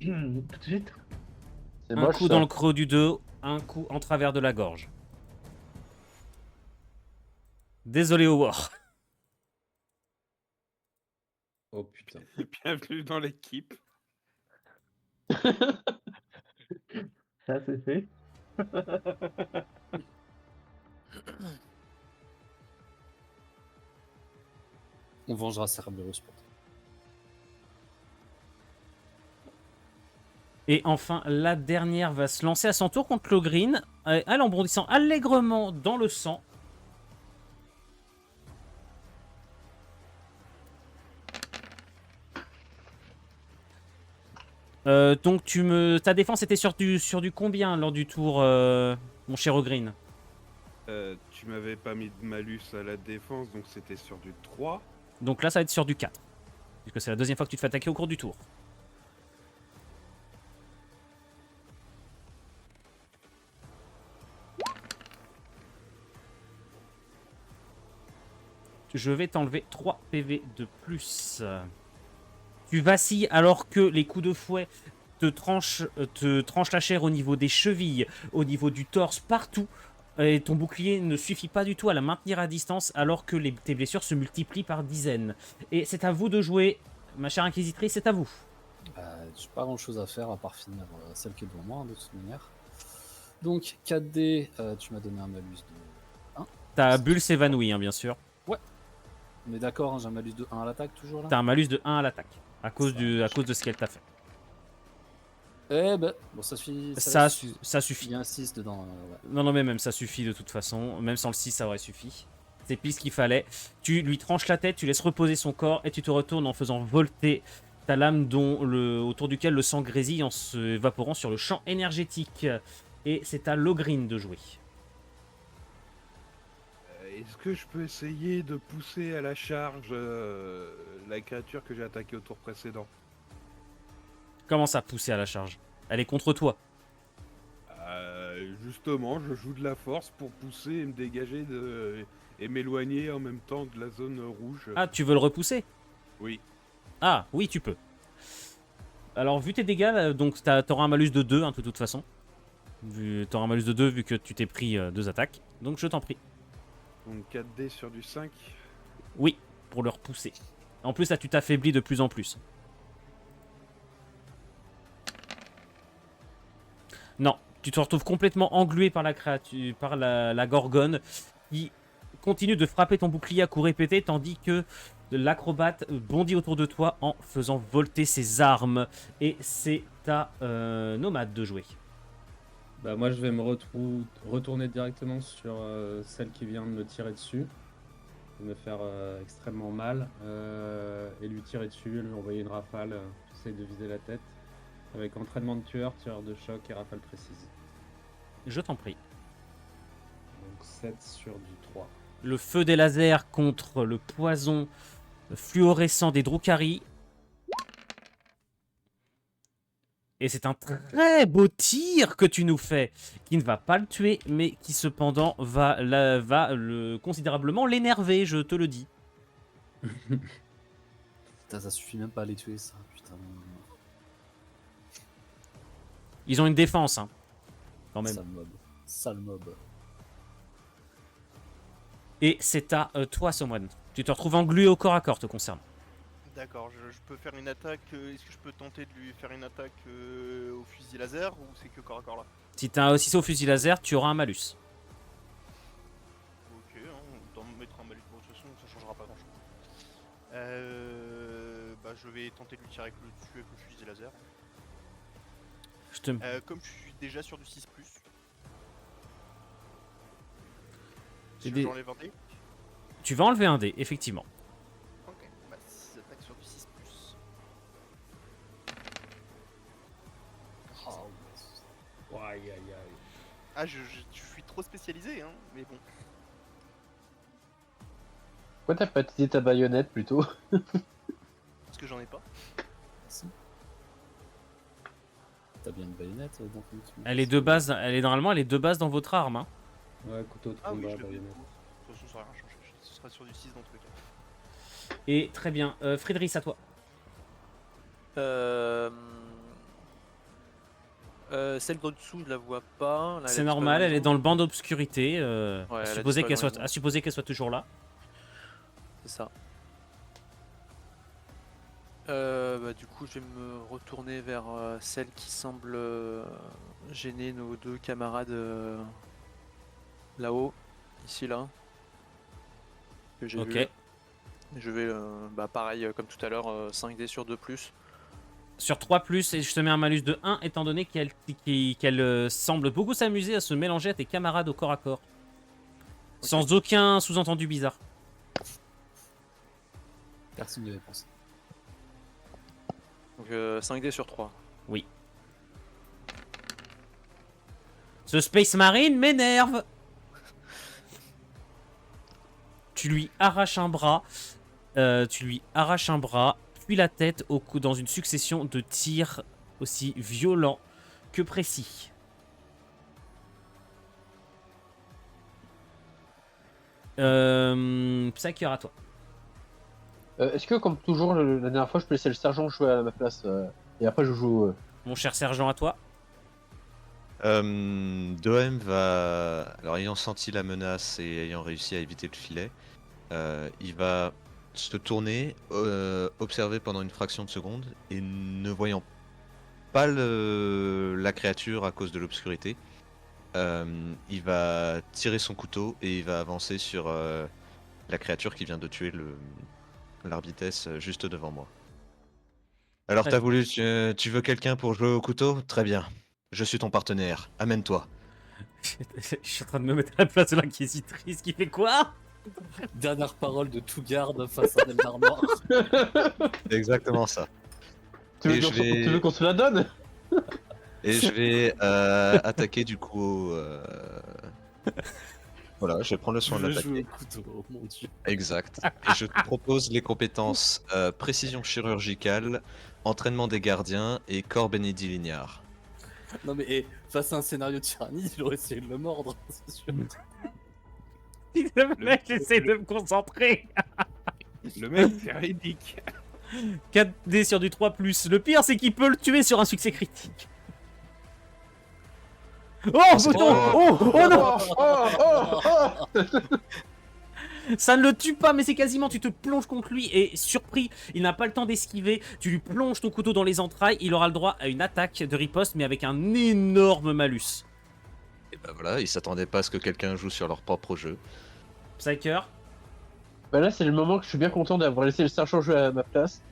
Tout de suite. C'est Un moche, coup ça. dans le creux du dos, un coup en travers de la gorge. Désolé au war. Oh putain. Bienvenue dans l'équipe. Ça, c'est fait. On vengera Cerberus pour toi. Et enfin, la dernière va se lancer à son tour contre Logreen, elle en bondissant allègrement dans le sang. Donc ta défense était sur du combien lors du tour, mon cher Ogreen? Tu m'avais pas mis de malus à la défense, donc c'était sur du 3. Donc là, ça va être sur du 4. Puisque c'est la deuxième fois que tu te fais attaquer au cours du tour. Je vais t'enlever 3 PV de plus. Tu vacilles alors que les coups de fouet te tranchent la chair au niveau des chevilles, au niveau du torse, partout. Et ton bouclier ne suffit pas du tout à la maintenir à distance alors que tes blessures se multiplient par dizaines. Et c'est à vous de jouer, ma chère Inquisitrice, c'est à vous. J'ai pas grand chose à faire à part finir celle qui est devant moi, de toute manière. Donc 4D, tu m'as donné un malus de 1. Ta bulle s'évanouit, hein, bien sûr. On est d'accord, hein, j'ai un malus de 1 à l'attaque toujours là. T'as un malus de 1 à l'attaque, à cause de ce qu'elle t'a fait. Eh ben, bon, ça suffit. Ça Il suffit. y a un 6 dedans. Ouais. Non, mais même ça suffit de toute façon. Même sans le 6, ça aurait suffi. C'est pile ce qu'il fallait. Tu lui tranches la tête, tu laisses reposer son corps et tu te retournes en faisant volter ta lame autour duquel le sang grésille en se évaporant sur le champ énergétique. Et c'est à Logreen de jouer. Est-ce que je peux essayer de pousser à la charge la créature que j'ai attaquée au tour précédent? Comment ça, pousser à la charge? Elle est contre toi. Justement, je joue de la force pour pousser et me dégager et m'éloigner en même temps de la zone rouge. Ah, tu veux le repousser? Oui. Ah, oui, tu peux. Alors, vu tes dégâts, là, donc t'auras un malus de 2, hein, de toute façon. T'auras un malus de 2 vu que tu t'es pris 2 attaques. Donc, je t'en prie. Donc 4D sur du 5. Oui, pour le repousser. En plus, là, tu t'affaiblis de plus en plus. Non, Tu te retrouves complètement englué par la créature, par la gorgone qui continue de frapper ton bouclier à coups répétés tandis que l'acrobate bondit autour de toi en faisant volter ses armes. Et c'est à Nomade de jouer. Bah moi je vais me retourner directement sur celle qui vient de me tirer dessus, de me faire extrêmement mal, et lui tirer dessus, lui envoyer une rafale, j'essaye de viser la tête, avec entraînement de tueur, tireur de choc et rafale précise. Je t'en prie. Donc 7 sur du 3. Le feu des lasers contre le poison fluorescent des Drukhari. Et c'est un très beau tir que tu nous fais, qui ne va pas le tuer, mais qui cependant va considérablement l'énerver, je te le dis. Putain, ça suffit même pas à les tuer, ça. Putain. Ils ont une défense, hein, quand même. Sale mob. Sale mob. Et c'est à toi, Someone. Tu te retrouves englué au corps à corps, te concernant. D'accord, je peux faire une attaque. Est-ce que je peux tenter de lui faire une attaque au fusil laser ou c'est que corps à corps là? Si c'est au fusil laser, tu auras un malus. Ok, hein, autant me mettre un malus. Bon, de toute façon, ça changera pas grand chose. Bah, je vais tenter de lui tirer dessus avec le fusil laser. Comme je suis déjà sur du 6+, j'enlève un dé. Tu vas enlever un dé, effectivement. Ok, bah 6 attaques sur du 6+. Oh, aïe aïe aïe. Ah, je suis trop spécialisé, hein, mais bon. Pourquoi t'as pas utilisé ta baïonnette plutôt? Parce que j'en ai pas. Si. T'as bien une baïonnette donc Elle est de base, normalement elle est de base dans votre arme. Hein. Ouais, couteau de Ah oui, combat, je l'ai baïonnette. de toute façon, ça n'a rien changé. Ce sera sur du 6 dans tous les cas. Et très bien. Friedrich, à toi. Celle d'en dessous, je la vois pas. Là, C'est normal, elle est dans le banc d'obscurité. Ouais, à supposer qu'elle soit toujours là. C'est ça. Du coup, je vais me retourner vers celle qui semble gêner nos deux camarades là-haut, ici là. Que j'ai vu. Ok. Je vais, pareil, comme tout à l'heure, 5D sur 2+. Sur 3+, et je te mets un malus de 1, étant donné qu'elle semble beaucoup s'amuser à se mélanger à tes camarades au corps à corps. Ok. Sans aucun sous-entendu bizarre. Personne n'y avait pensé. Donc 5D sur 3. Ce Space Marine m'énerve. Tu lui arraches un bras. Puis la tête dans une succession de tirs aussi violents que précis. Psyker, à toi. Est-ce que, comme toujours, la dernière fois, je peux laisser le sergent jouer à ma place et après je joue. Mon cher sergent, à toi. Doem va, alors ayant senti la menace et ayant réussi à éviter le filet, il va se tourner, observer pendant une fraction de seconde et ne voyant pas la créature à cause de l'obscurité, il va tirer son couteau et il va avancer sur la créature qui vient de tuer l'arbitesse juste devant moi. Alors Très t'as voulu, tu veux quelqu'un pour jouer au couteau? Très bien. Je suis ton partenaire, amène-toi. Je suis en train de me mettre à la place de l'inquisitrice qui fait quoi? Dernière parole de tout garde face à Delmar Noir. C'est exactement ça. Tu veux, Et je vais- tu veux qu'on se la donne? Et je vais attaquer du coup. Voilà, je vais prendre le soin Je joue d'attaquer. au couteau, oh mon dieu. Exact. Et je te propose les compétences précision chirurgicale, entraînement des gardiens et corps bénédilignard. Non mais face à un scénario de tyrannie, il aurait essayé de le mordre, c'est sûr. S'il te plaît, j'essaie de me concentrer. Le mec, c'est ridicule. 4D sur du 3+. Le pire, c'est qu'il peut le tuer sur un succès critique. Oh, putain! Oh non! Ça ne le tue pas, mais c'est quasiment, tu te plonges contre lui et surpris, il n'a pas le temps d'esquiver, tu lui plonges ton couteau dans les entrailles, il aura le droit à une attaque de riposte, mais avec un énorme malus. Et bah voilà, ils s'attendaient pas à ce que quelqu'un joue sur leur propre jeu. Psyker. Bah là, c'est le moment que je suis bien content d'avoir laissé le sergent jouer à ma place.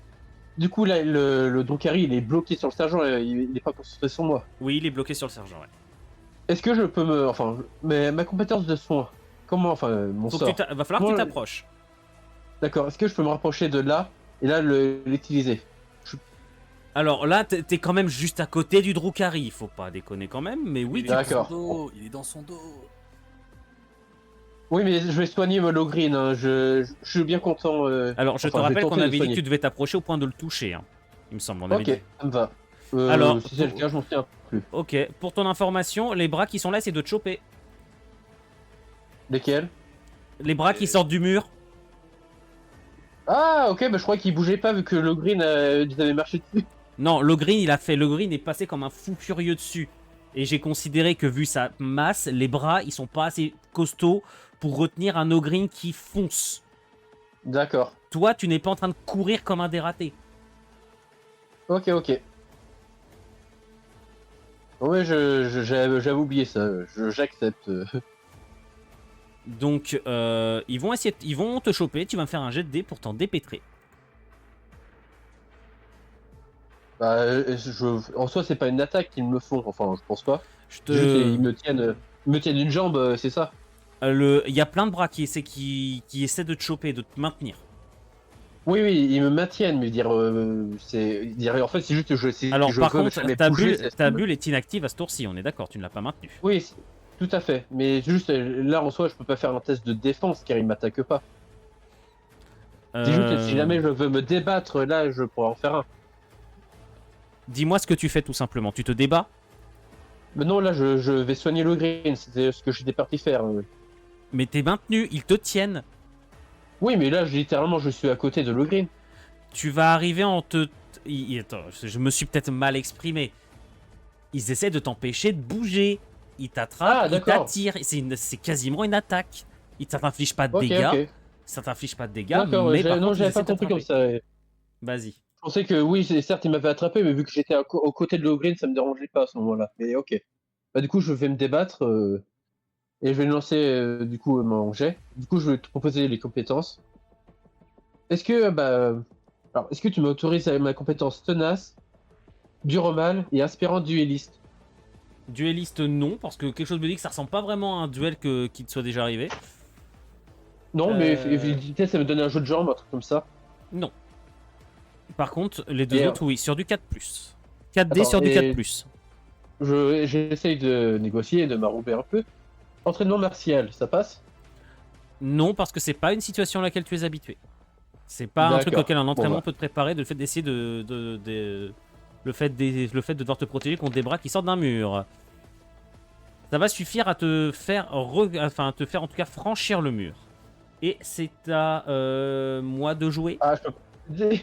Du coup, là, le Donkari, il est bloqué sur le sergent, il est pas concentré sur moi. Oui, il est bloqué sur le sergent, ouais. Est-ce que je peux me. Enfin, mais ma compétence de soin, comment. Enfin, mon Faut que sort. va falloir que tu t'approches. D'accord, est-ce que je peux me rapprocher de là et là l'utiliser? Alors là, t'es quand même juste à côté du Drukhari, faut pas déconner quand même, mais oui, Il est tu dans D'accord. son dos, il est dans son dos. Oui, mais je vais soigner mon Logreen, hein. Je suis bien content. Alors, je te enfin, vais rappelle qu'on tenter de avait dit que soigner. tu devais t'approcher au point de le toucher, hein. Il me semble, on avait Ok, dit. ça me va. Alors, si c'est le cas, je m'en tiens plus. Ok, pour ton information, les bras qui sont là, c'est de te choper. Lesquels? Les bras qui sortent du mur. Ah, ok, bah je crois qu'il bougeait pas vu que Logreen, ils avaient marché dessus. Non, le green, le green est passé comme un fou furieux dessus. Et j'ai considéré que vu sa masse, les bras, ils sont pas assez costauds pour retenir un Ogreen qui fonce. D'accord. Toi, tu n'es pas en train de courir comme un dératé. Ok. Ouais, j'avais oublié ça. J'accepte. Donc, ils vont te choper. Tu vas me faire un jet de dés pour t'en dépêtrer. Bah, en soi, c'est pas une attaque qu'ils me font. Enfin, je pense pas. Juste, ils me tiennent une jambe, c'est ça? Il y a plein de bras qui essaient de te choper, de te maintenir. Oui, ils me maintiennent, mais en fait, c'est juste que Alors, je par veux contre, jamais ta bouger, bulle est inactive à ce tour-ci, on est d'accord, tu ne l'as pas maintenue. Oui, tout à fait. Mais juste là, en soi, je peux pas faire un test de défense car il m'attaque pas. C'est juste que si jamais je veux me débattre, là, je pourrais en faire un. Dis-moi ce que tu fais tout simplement. Tu te débats? Mais non, là, je vais soigner le green. C'était ce que j'étais parti faire. Mais t'es maintenu, ils te tiennent. Oui, mais là, littéralement, je suis à côté de le green. Tu vas arriver en te... Attends, je me suis peut-être mal exprimé. Ils essaient de t'empêcher de bouger. Ils t'attrapent, ils t'attirent. C'est quasiment une attaque. Ils ne t'infligent pas de dégâts. Ok. Ça t'inflige pas de dégâts. D'accord, Mais par non, contre, ils j'avais essaient pas de compris comme t'attraper. ça. Vas-y. Je pensais que oui, certes, il m'avait attrapé, mais vu que j'étais aux côtés de le green, ça me dérangeait pas à ce moment-là. Mais ok. Bah, du coup, je vais me débattre et je vais lancer du coup mon jet. Du coup, je vais te proposer les compétences. Est-ce que tu m'autorises à ma compétence tenace, dur au mal et aspirant duelliste? Dueliste, non, parce que quelque chose me dit que ça ressemble pas vraiment à un duel qui te soit déjà arrivé. Non, mais vitesse, ça me donne un jeu de jambes, un truc comme ça. Non. Par contre, les deux autres, oui, sur du 4+. 4D Attends, sur du 4+. J'essaye de négocier et de m'arrouber un peu. Entraînement martial, ça passe? Non, parce que c'est pas une situation à laquelle tu es habitué. C'est pas un truc D'accord. auquel un entraînement Bon, bah. peut te préparer, le fait d'essayer le fait de devoir te protéger contre des bras qui sortent d'un mur. Ça va suffire à te faire en tout cas franchir le mur. Et c'est à moi de jouer. Ah, je peux...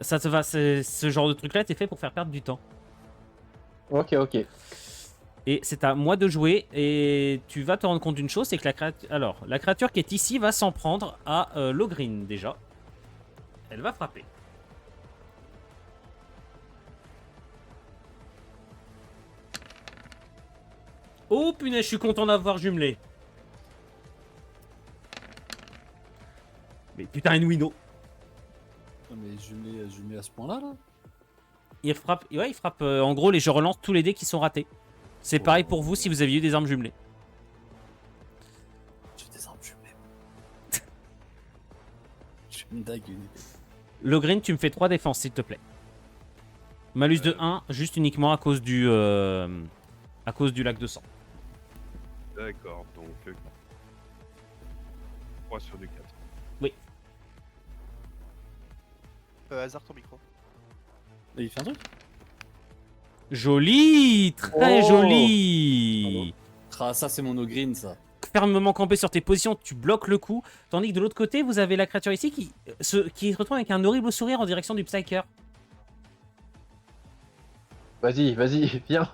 Ça te va, ce genre de truc là t'es fait pour faire perdre du temps. Ok. Et c'est à moi de jouer et tu vas te rendre compte d'une chose, c'est que la créature qui est ici va s'en prendre à Logreen déjà. Elle va frapper. Oh punaise, je suis content d'avoir jumelé. Mais putain, une Wino. Mais jumelé à ce point-là, là. Il frappe, ouais, il frappe. En gros, je relance tous les dés qui sont ratés. C'est pareil pour vous si vous aviez eu des armes jumelées. J'ai des armes jumelées. J'ai une dague et une épée. Le green, tu me fais 3 défenses, s'il te plaît. Malus de 1, juste uniquement à cause du lac de sang. D'accord, donc 3 sur du 4. Oui. Hasard ton micro. Et il fait un truc. Joli, très Oh. joli. Ah, ça, c'est mon Ogreen, ça. Fermement campé sur tes positions, tu bloques le coup. Tandis que de l'autre côté, vous avez la créature ici qui se retrouve avec un horrible sourire en direction du Psyker. Vas-y, viens.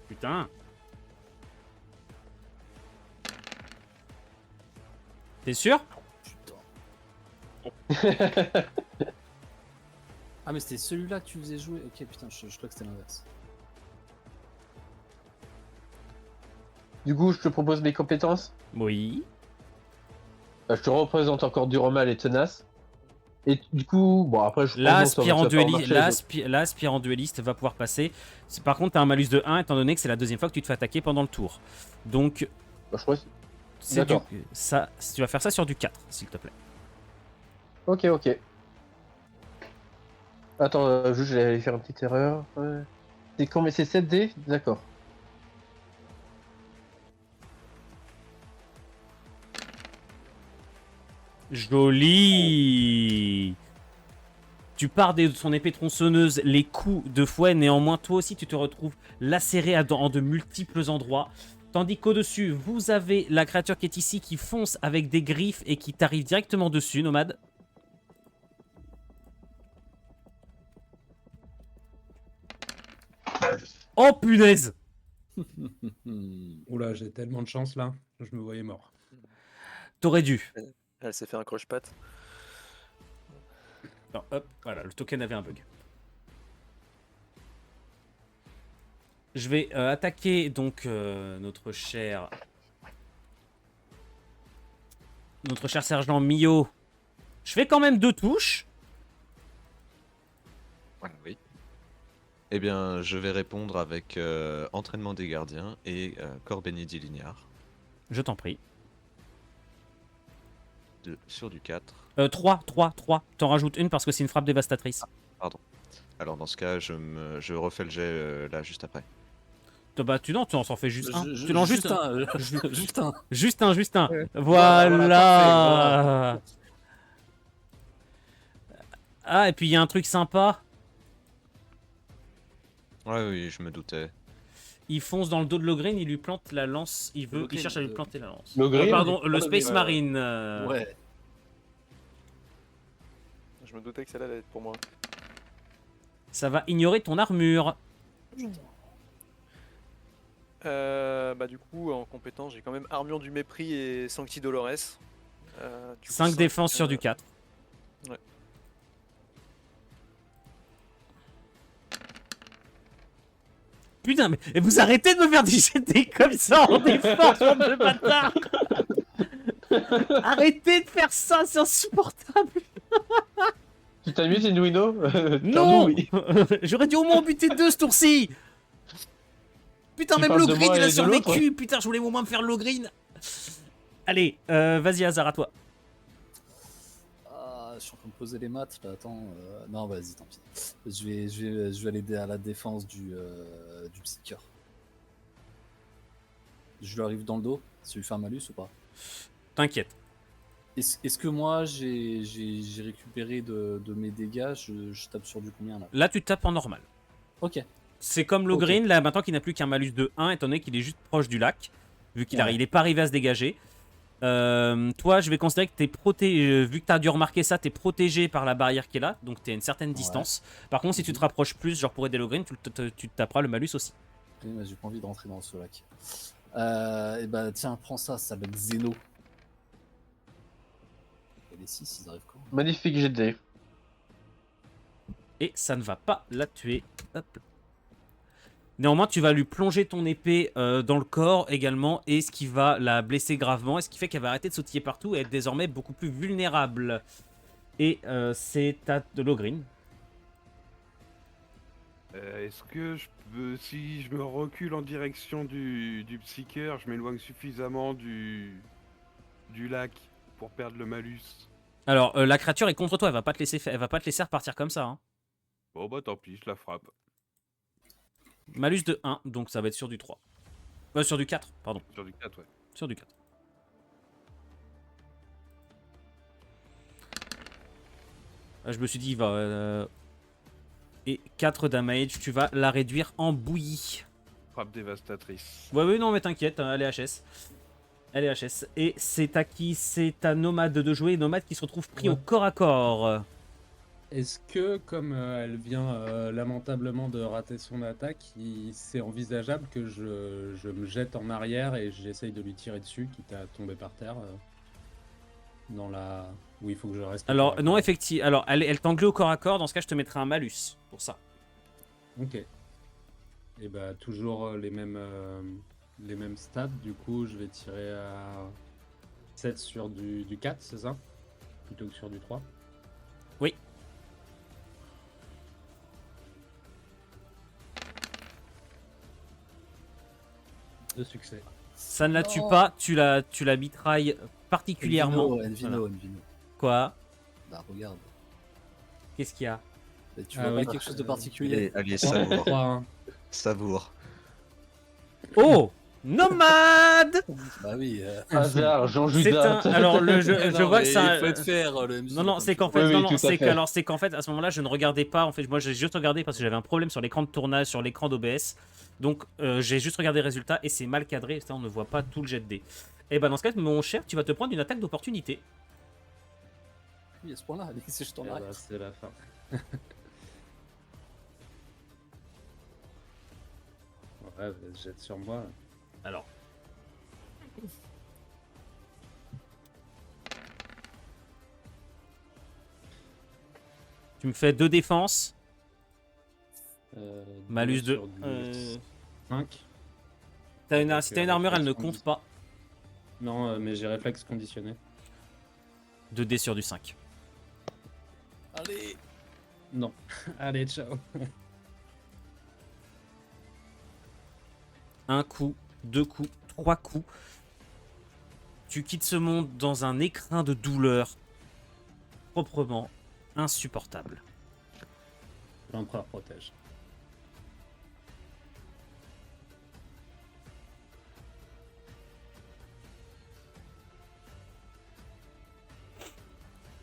Putain. T'es sûr? Putain. Ah, mais c'était celui-là que tu faisais jouer. Ok, putain, je crois que c'était l'inverse. Du coup, je te propose mes compétences. Oui. Je te représente encore Duromal et Tenace. Et du coup, bon, après, je Là, pense que ça va pas remarcher les autres. l'aspirant dueliste va pouvoir passer. Par contre, tu as un malus de 1 étant donné que c'est la deuxième fois que tu te fais attaquer pendant le tour. Donc, Bah, je crois que- c'est D'accord. tu vas faire ça sur du 4, s'il te plaît. Ok. Attends, juste, j'allais faire une petite erreur. C'est combien? C'est 7D? D'accord. Joli. Tu pars de son épée tronçonneuse, les coups de fouet. Néanmoins, toi aussi, tu te retrouves lacéré en de multiples endroits. Tandis qu'au-dessus, vous avez la créature qui est ici, qui fonce avec des griffes et qui t'arrive directement dessus, Nomade. Oh punaise! Oula, j'ai tellement de chance là, je me voyais mort. T'aurais dû. Elle s'est fait un croche-patte. Non, hop, voilà, le token avait un bug. Je vais attaquer donc notre cher sergent Mio. Je fais quand même 2 touches. Voilà, oui. Eh bien, je vais répondre avec entraînement des gardiens et corps béni d'Ilignard Je t'en prie. sur du 4. 3. T'en rajoutes une parce que c'est une frappe dévastatrice. Alors dans ce cas, je refais le jet là juste après. Bah tu en fais juste un. Tu lances juste un. Juste un. Juste un. Ouais. Voilà. Ah, et puis il y a un truc sympa. Ouais, oui, je me doutais. Il fonce dans le dos de Logrin, il lui plante la lance. Il Logrin, cherche à lui planter la lance. Logrin, Pardon, le Logrin, Space ouais. Marine. Ouais. Je me doutais que celle-là allait être pour moi. Ça va ignorer ton armure. Bah du coup, en compétence, j'ai quand même Armure du Mépris et Sancti Dolores. 5 défenses sur du 4. Ouais. Putain, mais vous arrêtez de me faire digérer comme ça en défense, bande de bâtards. Arrêtez de faire ça, c'est insupportable. Tu t'amuses, Inuino? Non. Oui. J'aurais dû au moins en buter 2 ce tour-ci. Putain, Tu même parles de Logrin moi il a et de l'autre survécu. Putain, je voulais au moins me faire Logrin. Allez, vas-y Hazard, à toi. Ah, je suis en train de poser les maths là, attends. Non, vas-y, tant pis. Je vais aller à la défense du Psyker. Je lui arrive dans le dos, ça lui fait un malus ou pas? T'inquiète. Est-ce que moi j'ai récupéré de mes dégâts, je tape sur du combien là? Là, tu tapes en normal. Ok. C'est comme Logrin, là maintenant qu'il n'a plus qu'un malus de 1, étant donné qu'il est juste proche du lac, vu qu'il Ouais. il est pas arrivé à se dégager. Toi, je vais considérer que t'es protégé, vu que t'as dû remarquer ça, t'es protégé par la barrière qui est là, donc t'es à une certaine distance. Par contre, si tu te rapproches plus, genre pour aider Logrin, tu te taperas le malus aussi. J'ai pas envie de rentrer dans ce lac. Et bah tiens, prends ça s'appelle Zeno. Et les 6, ils arrivent quand? Magnifique GD. Et ça ne va pas la tuer. Hop. Néanmoins, tu vas lui plonger ton épée dans le corps également, et ce qui va la blesser gravement, et ce qui fait qu'elle va arrêter de sautiller partout et être désormais beaucoup plus vulnérable. Et c'est à de Logrin. Est-ce que je peux, si je me recule en direction du Psyker, je m'éloigne suffisamment du lac pour perdre le malus? Alors, la créature est contre toi, elle va pas te laisser repartir comme ça. Hein. Bon bah tant pis, je la frappe. Malus de 1, donc ça va être sur du 3. Sur du 4, pardon. Sur du 4, ouais. Sur du 4. Je me suis dit, il va... Et 4 damage, tu vas la réduire en bouillie. Frappe dévastatrice. Ouais, non, mais t'inquiète, elle est HS. Elle est HS. Et c'est à qui? C'est à Nomade de jouer. Nomade qui se retrouve pris au corps à corps. Est-ce que, comme elle vient lamentablement de rater son attaque, c'est envisageable que je me jette en arrière et j'essaye de lui tirer dessus, quitte à tomber par terre dans la... Où il faut que je reste. au Alors, corps à non, corps. effectivement. Alors, elle t'englue au corps à corps. Dans ce cas, je te mettrai un malus pour ça. Ok. Et bah, toujours les mêmes stats. Du coup, je vais tirer à 7 sur du 4, c'est ça? Plutôt que sur du 3. Oui. De succès. Ça ne la tue Non. pas. Tu la mitrailles particulièrement. Envino. Voilà. Quoi? Bah regarde. Qu'est-ce qu'il y a? Et tu Ah vois oui. pas quelque chose de particulier? Allez, savoure. 3-1. Savoure. Oh! Nomade! Bah oui. Hasard, Jean C'est Judas. un. Alors, je Non, vois mais que ça. il faut être fair, le MJ. Non, non, comme c'est tu qu'en veux. fait, Oui, non, oui, non, tout à c'est fait. alors c'est qu'en fait, à ce moment-là, je ne regardais pas. En fait, moi, j'ai juste regardé parce que j'avais un problème sur l'écran de tournage, sur l'écran d'OBS. Donc, j'ai juste regardé les résultats et c'est mal cadré. Ça, on ne voit pas tout le jet de dés. Et ben, dans ce cas, mon cher, tu vas te prendre une attaque d'opportunité. Oui, à ce point-là, allez, c'est je t'en Eh bah, arrête. c'est la fin. Ouais, jette sur moi. Alors. Tu me fais 2 défenses. Malus 2. 5. Si t'as une armure, elle ne compte pas. Non, mais j'ai réflexe conditionné. 2 dés sur du 5. Allez. Non. Allez, ciao. Un coup, 2 coups, 3 coups. Tu quittes ce monde dans un écrin de douleur proprement insupportable. L'empereur protège.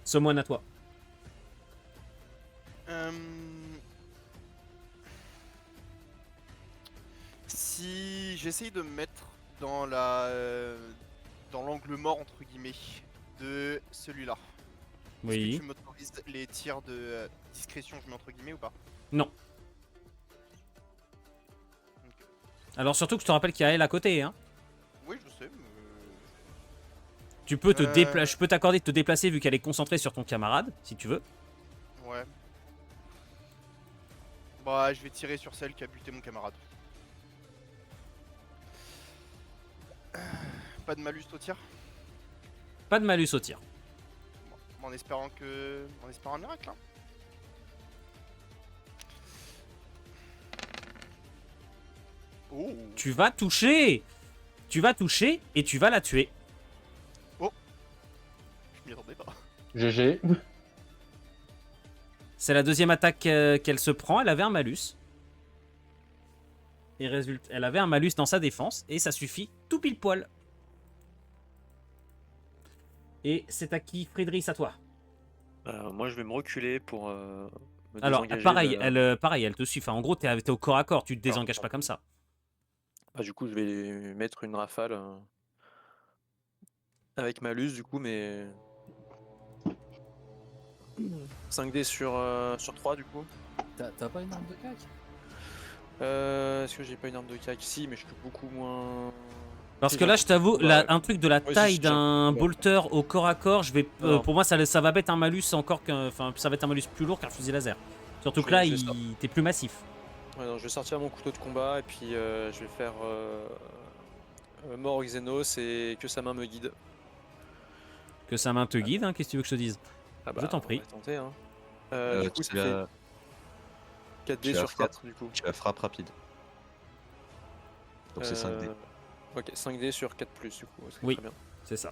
Someone à toi. Si j'essaye de me mettre dans dans l'angle mort entre guillemets de celui-là. Est-ce que Oui. tu m'autorises les tirs de discrétion, je mets entre guillemets ou pas? Non. Alors surtout que je te rappelle qu'il y a elle à côté. Hein. Oui, je sais. Tu peux te Euh. déplacer. Je peux t'accorder de te déplacer vu qu'elle est concentrée sur ton camarade, si tu veux. Ouais. Bah, je vais tirer sur celle qui a buté mon camarade. Pas de malus au tir, Pas de malus au tir. en espérant un miracle. Hein. Oh. Tu vas toucher. Tu vas toucher et tu vas la tuer. Je m'y attendais pas. GG. C'est la deuxième attaque qu'elle se prend. Elle avait un malus. Et résulte, elle avait un malus dans sa défense. Et ça suffit tout pile poil. Et c'est à qui, Friedrich, à toi? Moi, je vais me reculer pour me Alors, désengager pareil, de- elle te suit. Enfin, en gros, t'es au corps à corps. Tu te désengages pas comme ça. Ah, du coup, je vais lui mettre une rafale avec malus, du coup, mais 5D sur 3, du coup. T'as pas une arme de cac? Est-ce que j'ai pas une arme de cac? Si, mais je suis beaucoup moins. Parce Si, que là, je t'avoue, Ouais. un truc de la Ouais, taille si, d'un ouais. bolter au corps à corps, je vais, Non. pour moi, ça va mettre un malus encore qu'un. Enfin, ça va être un malus plus lourd qu'un fusil laser. Surtout Je que là, vais- je vais t'es plus massif. Ouais, non, je vais sortir mon couteau de combat et puis je vais faire mort Xenos et que sa main me guide. Que sa main te guide, hein, qu'est-ce que tu veux que je te dise? Ah Je t'en on prie. va tenter, hein. Du coup, Tu ça fait as 4D tu as sur frappe. 4 du coup. tu as frappe rapide. Donc c'est 5D. Ok, 5D sur 4 plus du coup. C'est Oui. très bien. C'est ça.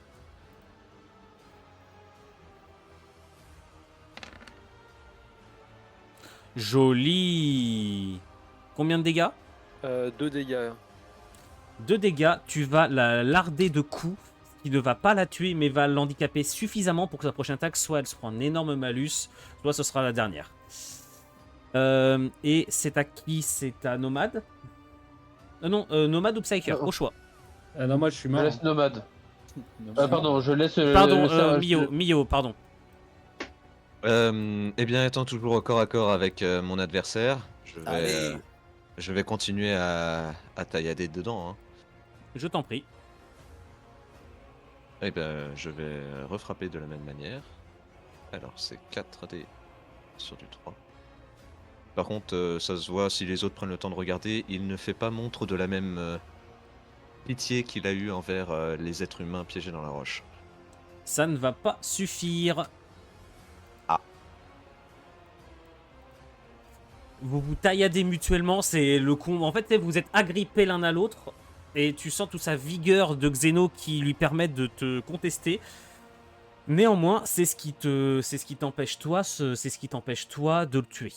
Joli. Combien de dégâts? 2 dégâts. 2 dégâts, tu vas la larder de coups, ce qui ne va pas la tuer, mais va l'handicaper suffisamment pour que sa prochaine attaque, soit elle se prend un énorme malus, soit ce sera la dernière. Et c'est à qui? C'est à Nomade? Non, Nomade ou Psyker, Non. au choix. Non, moi je suis Je mort. laisse Nomade. Non, Pardon, je laisse. Pardon, ça- Mio, pardon. Eh bien, étant toujours au corps à corps avec mon adversaire, Allez. je vais continuer à taillader dedans. Hein. Je t'en prie. Eh ben, je vais refrapper de la même manière. Alors, c'est 4 dés sur du 3. Par contre, ça se voit, si les autres prennent le temps de regarder, il ne fait pas montre de la même pitié qu'il a eu envers les êtres humains piégés dans la roche. Ça ne va pas suffire. Ah. Vous vous tailladez mutuellement, c'est le con. En fait, vous êtes agrippés l'un à l'autre et tu sens toute sa vigueur de Xeno qui lui permet de te contester. Néanmoins, c'est ce qui t'empêche toi de le tuer.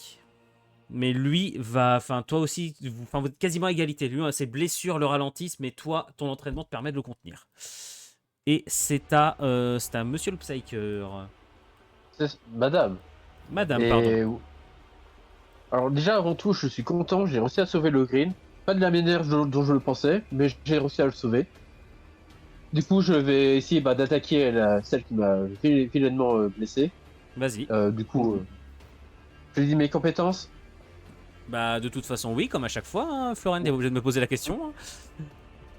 Mais lui va, enfin toi aussi, vous êtes quasiment à égalité. Lui, ses blessures le ralentissent, mais toi, ton entraînement te permet de le contenir. Et c'est à Monsieur le Psyker. Madame. Madame, Et- pardon. Alors déjà avant tout, je suis content, j'ai réussi à sauver le green. Pas de la manière dont je le pensais, mais j'ai réussi à le sauver. Du coup, je vais essayer d'attaquer celle qui m'a vilainement blessé. Vas-y. Du coup, je lui dis mes compétences. Bah, de toute façon, oui, comme à chaque fois, hein, Florent est obligé de me poser la question. Hein.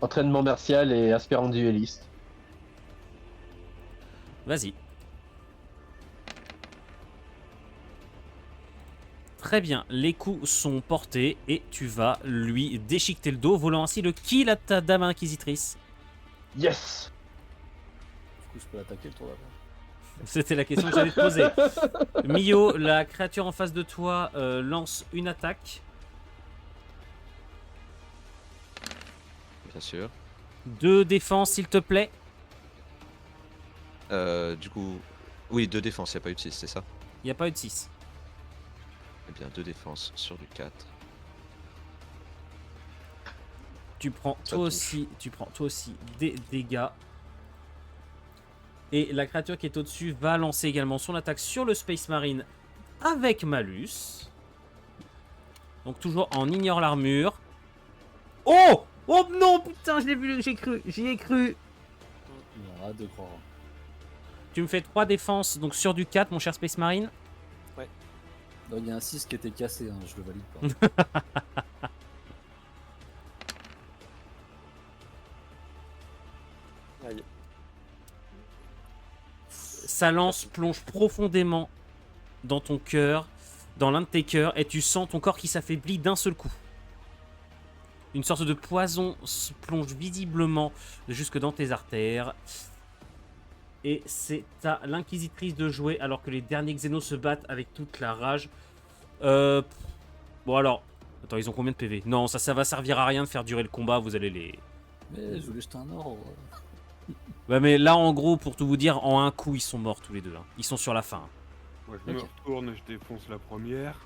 Entraînement martial et aspirant dueliste. Vas-y. Très bien, les coups sont portés et tu vas lui déchiqueter le dos, volant ainsi le kill à ta dame inquisitrice. Yes. Du coup, je peux l'attaquer le tour d'avant. C'était la question que j'allais te poser. Mio, la créature en face de toi lance une attaque. Bien sûr. 2 défenses, s'il te plaît. Du coup, oui, 2 défenses, il n'y a pas eu de 6, c'est ça? Il n'y a pas eu de 6. Eh bien, 2 défenses sur du 4. Tu prends Ça toi touche. aussi des dégâts. Et la créature qui est au-dessus va lancer également son attaque sur le Space Marine avec malus. Donc toujours en ignore l'armure. Oh! Oh non, putain, je l'ai vu, j'y ai cru. Non, arrête de croire. Tu me fais 3 défenses, donc sur du 4, mon cher Space Marine. Donc, il y a un 6 qui était cassé, hein, je le valide pas. Aïe. Sa lance plonge profondément dans ton cœur, dans l'un de tes cœurs, et tu sens ton corps qui s'affaiblit d'un seul coup. Une sorte de poison se plonge visiblement jusque dans tes artères. Et c'est à l'inquisitrice de jouer alors que les derniers Xénos se battent avec toute la rage. Bon alors, attends, ils ont combien de PV? Non, ça va servir à rien de faire durer le combat, vous allez les... Mais je voulais jeter un ordre. Ouais mais là en gros, pour tout vous dire, en un coup ils sont morts tous les deux. Hein. Ils sont sur la fin. Moi, je me Ok. retourne, je défonce la première.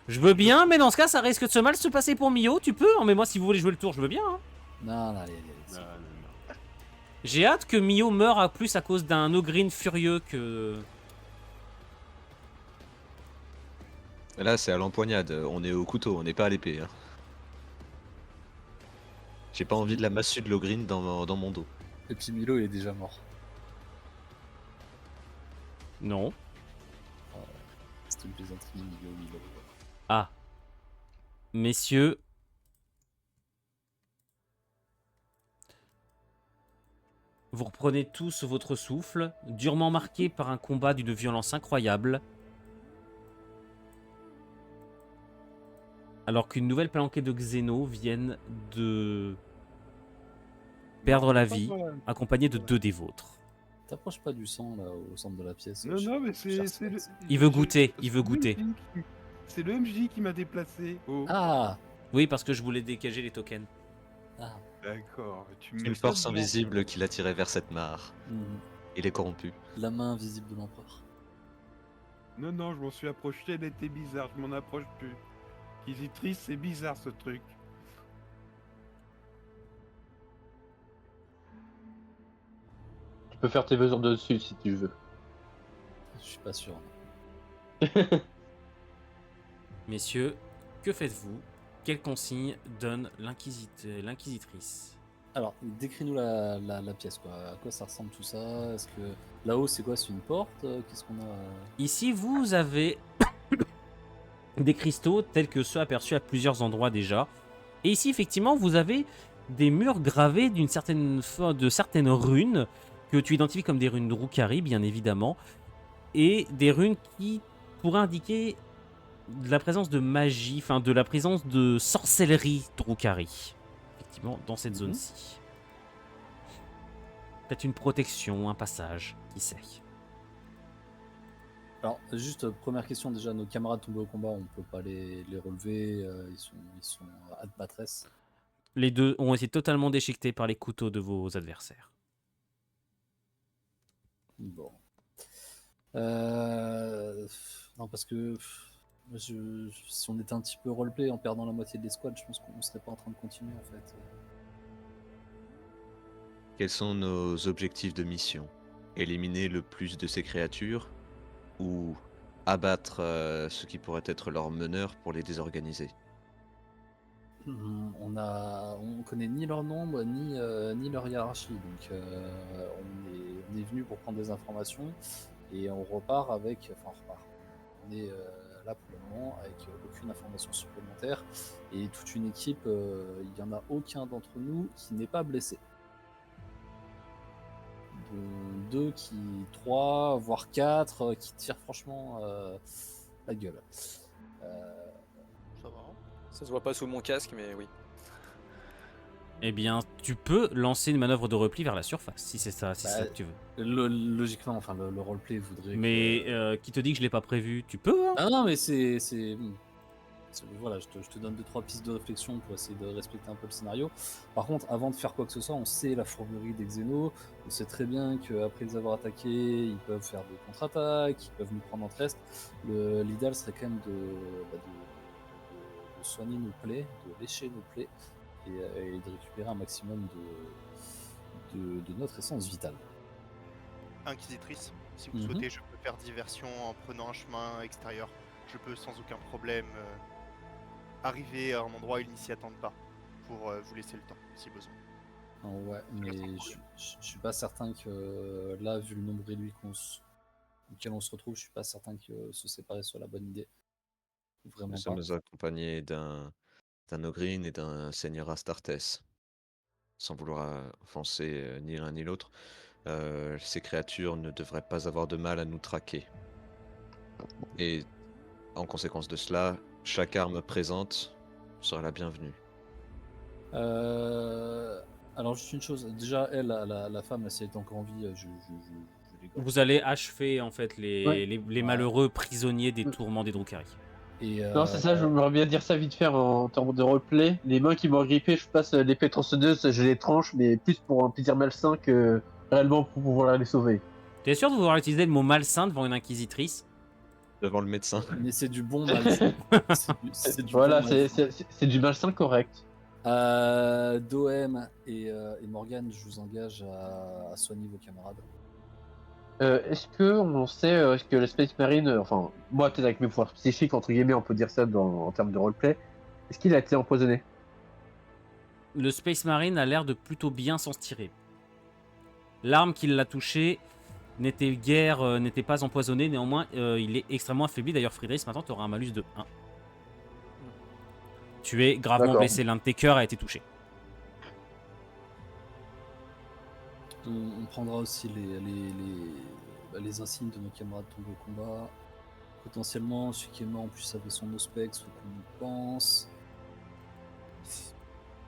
Je veux bien, mais dans ce cas, ça risque de se mal se passer pour Mio. Tu peux, hein, mais moi, si vous voulez jouer le tour, je veux bien. Hein. Non, non, allez. Non, non, non. J'ai hâte que Mio meure à plus à cause d'un Ogryn furieux que... Là, c'est à l'empoignade, on est au couteau, on n'est pas à l'épée. Hein. J'ai pas envie de la massue de l'Ogryn dans mon dos. Et puis Milo, il est déjà mort. Non. C'était une plaisanterie, Milo. Ah. Messieurs. Vous reprenez tous votre souffle, durement marqué par un combat d'une violence incroyable. Alors qu'une nouvelle palanquée de Xénos viennent de perdre la vie, accompagnée de 2 des vôtres. T'approches pas du sang, là, au centre de la pièce. Non, non, mais c'est le... Il veut goûter, il veut c'est le goûter. MJ C'est le MJ qui m'a déplacé. Oh, Ah, Oui, parce que je voulais dégager les tokens. ah. d'accord. Tu me Une mets force ça devant. invisible qui l'attirait vers cette mare. Mhm. Il est corrompu. La main invisible de l'empereur. Non, non, je m'en suis approché, elle était bizarre. Je m'en approche plus. Inquisitrice, c'est bizarre ce truc. Tu peux faire tes besoins dessus si tu veux. Je suis pas sûr. Messieurs, que faites-vous? Quelle consigne donne l'inquisitrice? Alors, décris-nous la pièce, quoi. À quoi ça ressemble tout ça? Est-ce que là-haut, c'est quoi? C'est une porte? Qu'est-ce qu'on a? Ici, vous avez des cristaux tels que ceux aperçus à plusieurs endroits déjà. Et ici, effectivement, vous avez des murs gravés de certaines runes que tu identifies comme des runes Drukhari, bien évidemment, et des runes qui pourraient indiquer de la présence de magie, enfin de la présence de sorcellerie Drukhari, effectivement, dans cette zone-ci. Peut-être une protection, un passage, qui sait. Alors, juste première question, déjà, nos camarades tombés au combat, on peut pas les relever, ils sont à batresse. Les deux ont été totalement déchiquetés par les couteaux de vos adversaires. Bon. Non, parce que si on était un petit peu roleplay en perdant la moitié de l'escouade, je pense qu'on serait pas en train de continuer en fait. Quels sont nos objectifs de mission? Éliminer le plus de ces créatures ou abattre ceux qui pourraient être leurs meneurs pour les désorganiser? On connaît ni leur nombre ni leur hiérarchie, donc on est venu pour prendre des informations et on repart avec, on est là pour le moment avec aucune information supplémentaire et toute une équipe, il n'y en a aucun d'entre nous qui n'est pas blessé. De 3, voire 4 qui tirent franchement la gueule. Ça va. Ça se voit pas sous mon casque, mais oui. Eh bien, tu peux lancer une manœuvre de repli vers la surface, si c'est ça, si c'est ça que tu veux. Logiquement, enfin le roleplay voudrait. Mais qui te dit que je l'ai pas prévu? Tu peux, hein? Ah non, mais c'est voilà, je te donne 2-3 pistes de réflexion pour essayer de respecter un peu le scénario. Par contre, avant de faire quoi que ce soit, on sait la fourberie des Xénos. On sait très bien qu'après les avoir attaqués, ils peuvent faire des contre-attaques, ils peuvent nous prendre en reste. L'idéal serait quand même de soigner nos plaies, de lécher nos plaies et de récupérer un maximum de notre essence vitale. Inquisitrice, si vous souhaitez, je peux faire diversion en prenant un chemin extérieur. Je peux sans aucun problème arriver à un endroit où ils n'y s'y attendent pas pour vous laisser le temps si besoin. Ouais, mais je suis pas certain que là, vu le nombre réduit auquel on se retrouve, je suis pas certain que se séparer soit la bonne idée. Vraiment Nous pas. sommes accompagnés d'un Ogryn et d'un seigneur Astartes. Sans vouloir offenser ni l'un ni l'autre, ces créatures ne devraient pas avoir de mal à nous traquer. Et en conséquence de cela, chaque arme présente sera la bienvenue. Alors juste une chose, déjà elle, la femme, là, si elle est encore en vie, je l'égorge. Vous allez achever en fait les malheureux prisonniers des tourments des Drukhari. Non, c'est ça, je me bien dire ça vite fait en termes de roleplay. Les mains qui m'ont grippé, je passe l'épée tronçonneuse, je les tranche, mais plus pour un plaisir malsain que réellement pour pouvoir les sauver. T'es sûr de vouloir utiliser le mot malsain devant une inquisitrice? Devant le médecin. Mais c'est du bon malsain. Voilà, c'est du malsain correct. Doem et Morgane, je vous engage à soigner vos camarades. Est-ce que on sait que le Space Marine, enfin, moi peut-être avec mes pouvoirs psychiques, entre guillemets, on peut dire ça en termes de roleplay, est-ce qu'il a été empoisonné? Le Space Marine a l'air de plutôt bien s'en tirer. L'arme qui l'a touché n'était pas empoisonnée, néanmoins il est extrêmement affaibli. D'ailleurs, Friedrich, maintenant tu auras un malus de 1. Tu es gravement blessé, l'un de tes cœurs a été touché. On prendra aussi les insignes de nos camarades tombés au combat. Potentiellement, celui qui est mort en plus avait son Auspex, ou qu'on y pense.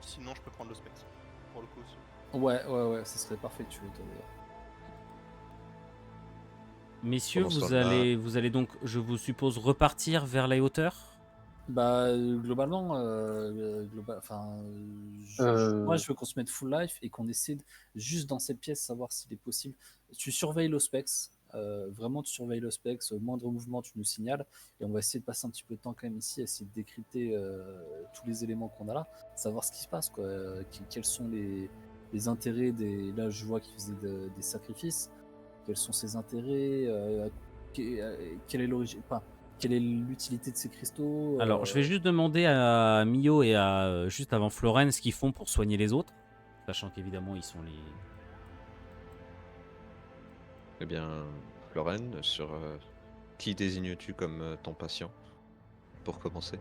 Sinon, je peux prendre l'Auspex, pour le coup. Ouais, ça serait parfait que tu l'aies, toi, d'ailleurs. Messieurs, vous allez donc, je vous suppose, repartir vers les hauteurs? Bah, globalement, moi je veux qu'on se mette full life et qu'on essaie juste dans cette pièce savoir s'il est possible. Tu surveilles l'Auspex, vraiment tu surveilles l'Auspex, au moindre mouvement tu nous signales et on va essayer de passer un petit peu de temps quand même ici, essayer de décrypter tous les éléments qu'on a là, savoir ce qui se passe, quoi. Quels sont les intérêts là je vois qu'ils faisaient des sacrifices, quels sont ses intérêts, quelle est l'origine, quelle est l'utilité de ces cristaux? Alors, je vais juste demander à Mio et à juste avant Florence ce qu'ils font pour soigner les autres, sachant qu'évidemment ils sont les... Eh bien, Florence, qui désignes-tu comme ton patient, pour commencer?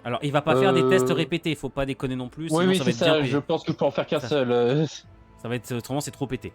Alors, il va pas faire des tests Euh, répétés, faut pas déconner non plus, Oui, sinon oui, ça va c'est être bien ça. pété. Je pense que je peux en faire qu'un Ça- seul. Ça va être autrement, c'est trop pété.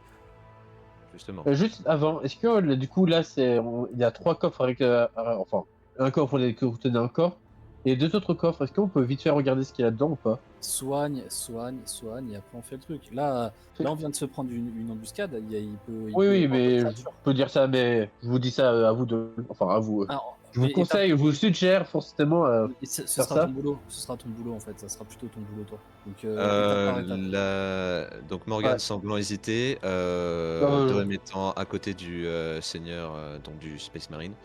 Justement. Juste avant, est-ce que du coup là, il y a 3 coffres avec, enfin, un coffre où vous tenez un coffre et 2 autres coffres. Est-ce qu'on peut vite fait regarder ce qu'il y a dedans ou pas? Soigne, et après on fait le truc. Là on vient de se prendre une embuscade. Il peut Oui, y oui, avoir d'autres mais je créatures. peux dire ça, mais je vous dis ça à vous de, enfin à vous. Alors, Je vous mais conseille, je vous suggère forcément ce faire sera ça. ton boulot. Ce sera ton boulot en fait. Ça sera plutôt ton boulot toi. Donc étape par étape. Donc Morgane Ouais. semblant hésiter, Euh, Doem étant à côté du seigneur donc du Space Marine.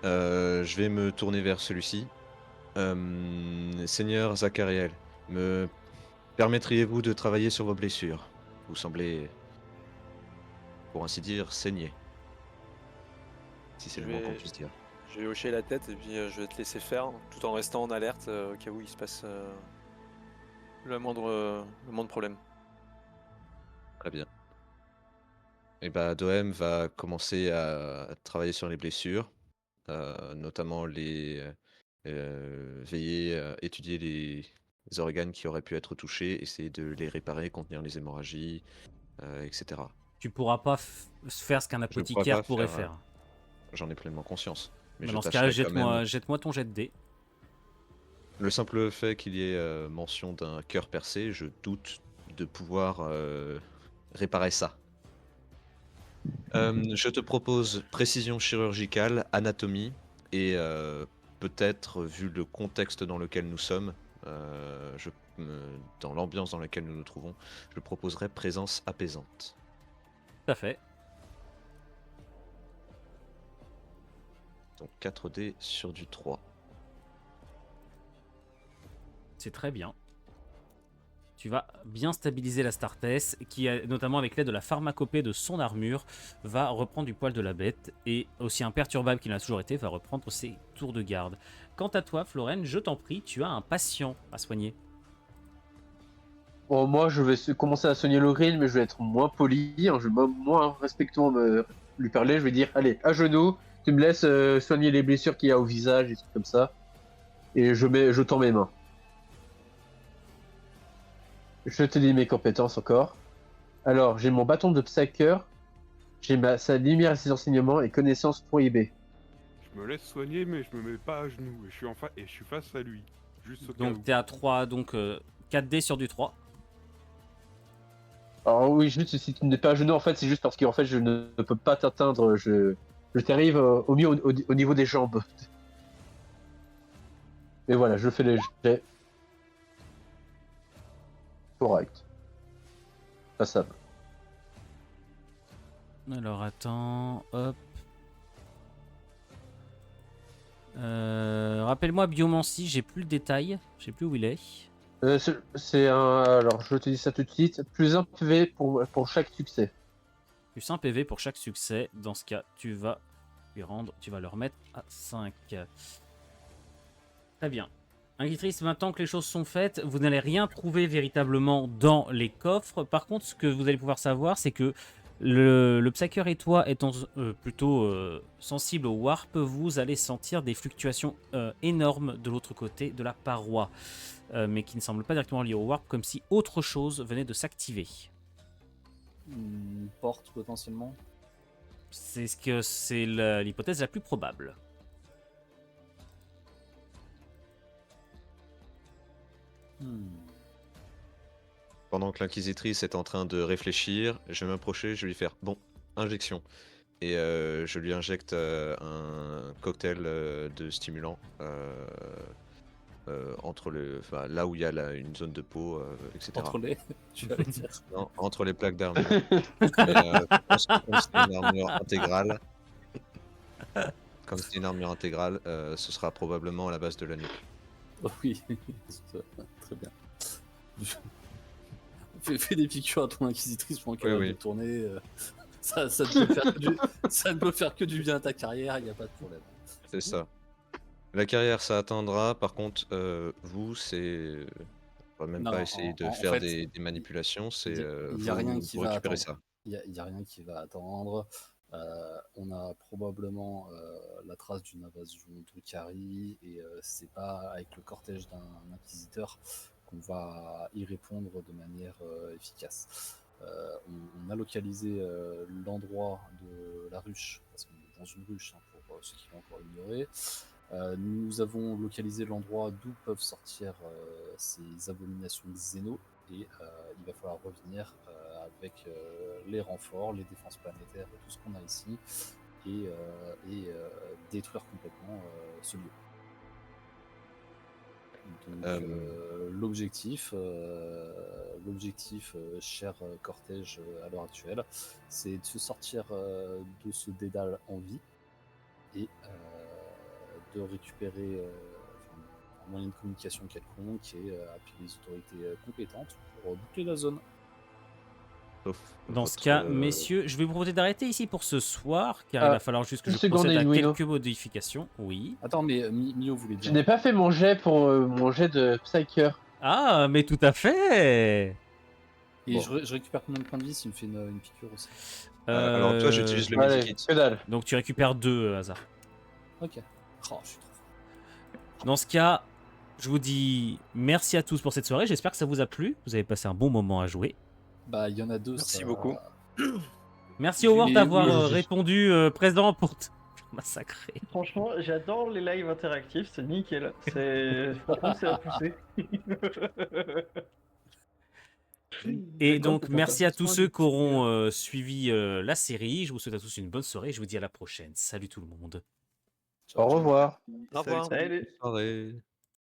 Je vais me tourner vers celui-ci. Seigneur Zachariel, me permettriez-vous de travailler sur vos blessures? Vous semblez, pour ainsi dire, saigner. Si c'est Je le moins qu'on vais, puisse dire. je vais hocher la tête et puis je vais te laisser faire, tout en restant en alerte au cas où il se passe le moindre problème. Très bien. Et bah Doem va commencer à travailler sur les blessures, notamment veiller à étudier les organes qui auraient pu être touchés, essayer de les réparer, contenir les hémorragies, etc. Tu pourras pas faire ce qu'un Je ne pourrais pas apothicaire pourrait faire, faire. j'en ai pleinement conscience. Mais Mais je dans ce cas-là, tâcherai quand même. jette-moi ton jet de dés. Le simple fait qu'il y ait mention d'un cœur percé, je doute de pouvoir réparer ça. Je te propose précision chirurgicale, anatomie et peut-être, vu le contexte dans lequel nous sommes, dans l'ambiance dans laquelle nous nous trouvons, je proposerais présence apaisante. Tout à fait. Donc 4 dés sur du 3. C'est très bien. Tu vas bien stabiliser la Startess, qui, notamment avec l'aide de la pharmacopée de son armure, va reprendre du poil de la bête, et aussi imperturbable qu'il a toujours été, va reprendre ses tours de garde. Quant à toi, Florène, je t'en prie, tu as un patient à soigner. Bon, moi, je vais commencer à soigner Lorraine, mais je vais être moins poli, hein, je vais moins respectueux lui parler. Je vais dire, allez, à genoux, tu me laisses soigner les blessures qu'il y a au visage et tout comme ça, et je tends mes mains. Je te dis mes compétences encore. Alors, j'ai mon bâton de Psyker, j'ai sa lumière et ses enseignements et connaissances prohibées. Je me laisse soigner, mais je me mets pas à genoux. Et je suis face à lui. Juste au cas où. Donc t'es à 3, donc 4 dés sur du 3. Alors oui, juste si tu n'es pas à genoux, en fait, c'est juste parce qu'en fait, je ne peux pas t'atteindre. Je t'arrive au mieux au niveau des jambes. Mais voilà, je fais les jets. Correct. Passable. Alors attends, hop. Rappelle-moi Biomancie, j'ai plus le détail, je sais plus où il est. C'est un. Alors, je te dis ça tout de suite. Plus un PV pour chaque succès. Plus 1 PV pour chaque succès. Dans ce cas, tu vas le remettre à 5. Très bien. Inquisitrice, maintenant que les choses sont faites, vous n'allez rien trouver véritablement dans les coffres. Par contre, ce que vous allez pouvoir savoir, c'est que le Psyker et toi étant plutôt sensible au warp, vous allez sentir des fluctuations énormes de l'autre côté de la paroi, mais qui ne semblent pas directement liées au warp, comme si autre chose venait de s'activer. Une porte potentiellement. C'est l'hypothèse la plus probable. Pendant que l'inquisitrice est en train de réfléchir, je vais m'approcher, je vais lui faire bon, injection. Et je lui injecte un cocktail de stimulant entre là où il y a une zone de peau, etc. Entre les. Tu vas dire. Non, entre les plaques d'armure. Comme c'est une armure intégrale, ce sera probablement à la base de la nuque. Oh oui, très bien. Fais des piqûres à ton inquisitrice pendant qu'elle va tourner. Ça ne peut faire que du bien à ta carrière, il n'y a pas de problème. C'est ça. La carrière, ça atteindra. Par contre, vous, c'est. On va même pas essayer de faire des manipulations. C'est. Il n'y a rien qui va récupérer attendre. ça. Il y a rien qui va attendre. On a probablement la trace d'une invasion Drukhari et c'est pas avec le cortège d'un inquisiteur qu'on va y répondre de manière efficace. On a localisé l'endroit de la ruche, parce qu'on est dans une ruche, hein, pour ceux qui l'ont encore ignoré. Nous avons localisé l'endroit d'où peuvent sortir ces abominations Xéno et il va falloir revenir avec les renforts, les défenses planétaires et tout ce qu'on a ici et détruire complètement ce lieu. Donc l'objectif, cher cortège à l'heure actuelle, c'est de se sortir de ce dédale en vie et de récupérer un moyen de communication quelconque et appeler les autorités compétentes pour boucler la zone. Sauf Dans ce votre, cas, messieurs, je vais vous proposer d'arrêter ici pour ce soir, car il Ah, va falloir juste que une je seconde, procède à Eluino. quelques modifications. Oui. Attends, mais Mio voulait Je dire. n'ai pas fait mon jet pour mon jet de Psyker. Ah, mais tout à fait. Et Bon. je récupère combien de points de vie s'il me fait une piqûre aussi? Alors toi, j'utilise le Allez, medikit. que dalle. Donc tu récupères 2 hasard. Ok. Oh, je suis trop fort. Dans ce cas, je vous dis merci à tous pour cette soirée. J'espère que ça vous a plu. Vous avez passé un bon moment à jouer. Bah, il y en a deux. Merci ça- beaucoup. Merci Howard Mais d'avoir oui, répondu présent pour te massacrer. Franchement, j'adore les lives interactifs, c'est nickel. Franchement, c'est à pousser. Et C'est donc cool pour merci à tous faire ceux des qui auront suivi la série. Je vous souhaite à tous une bonne soirée. Je vous dis à la prochaine. Salut tout le monde. Au revoir. Au revoir. Salut. Bonne soirée.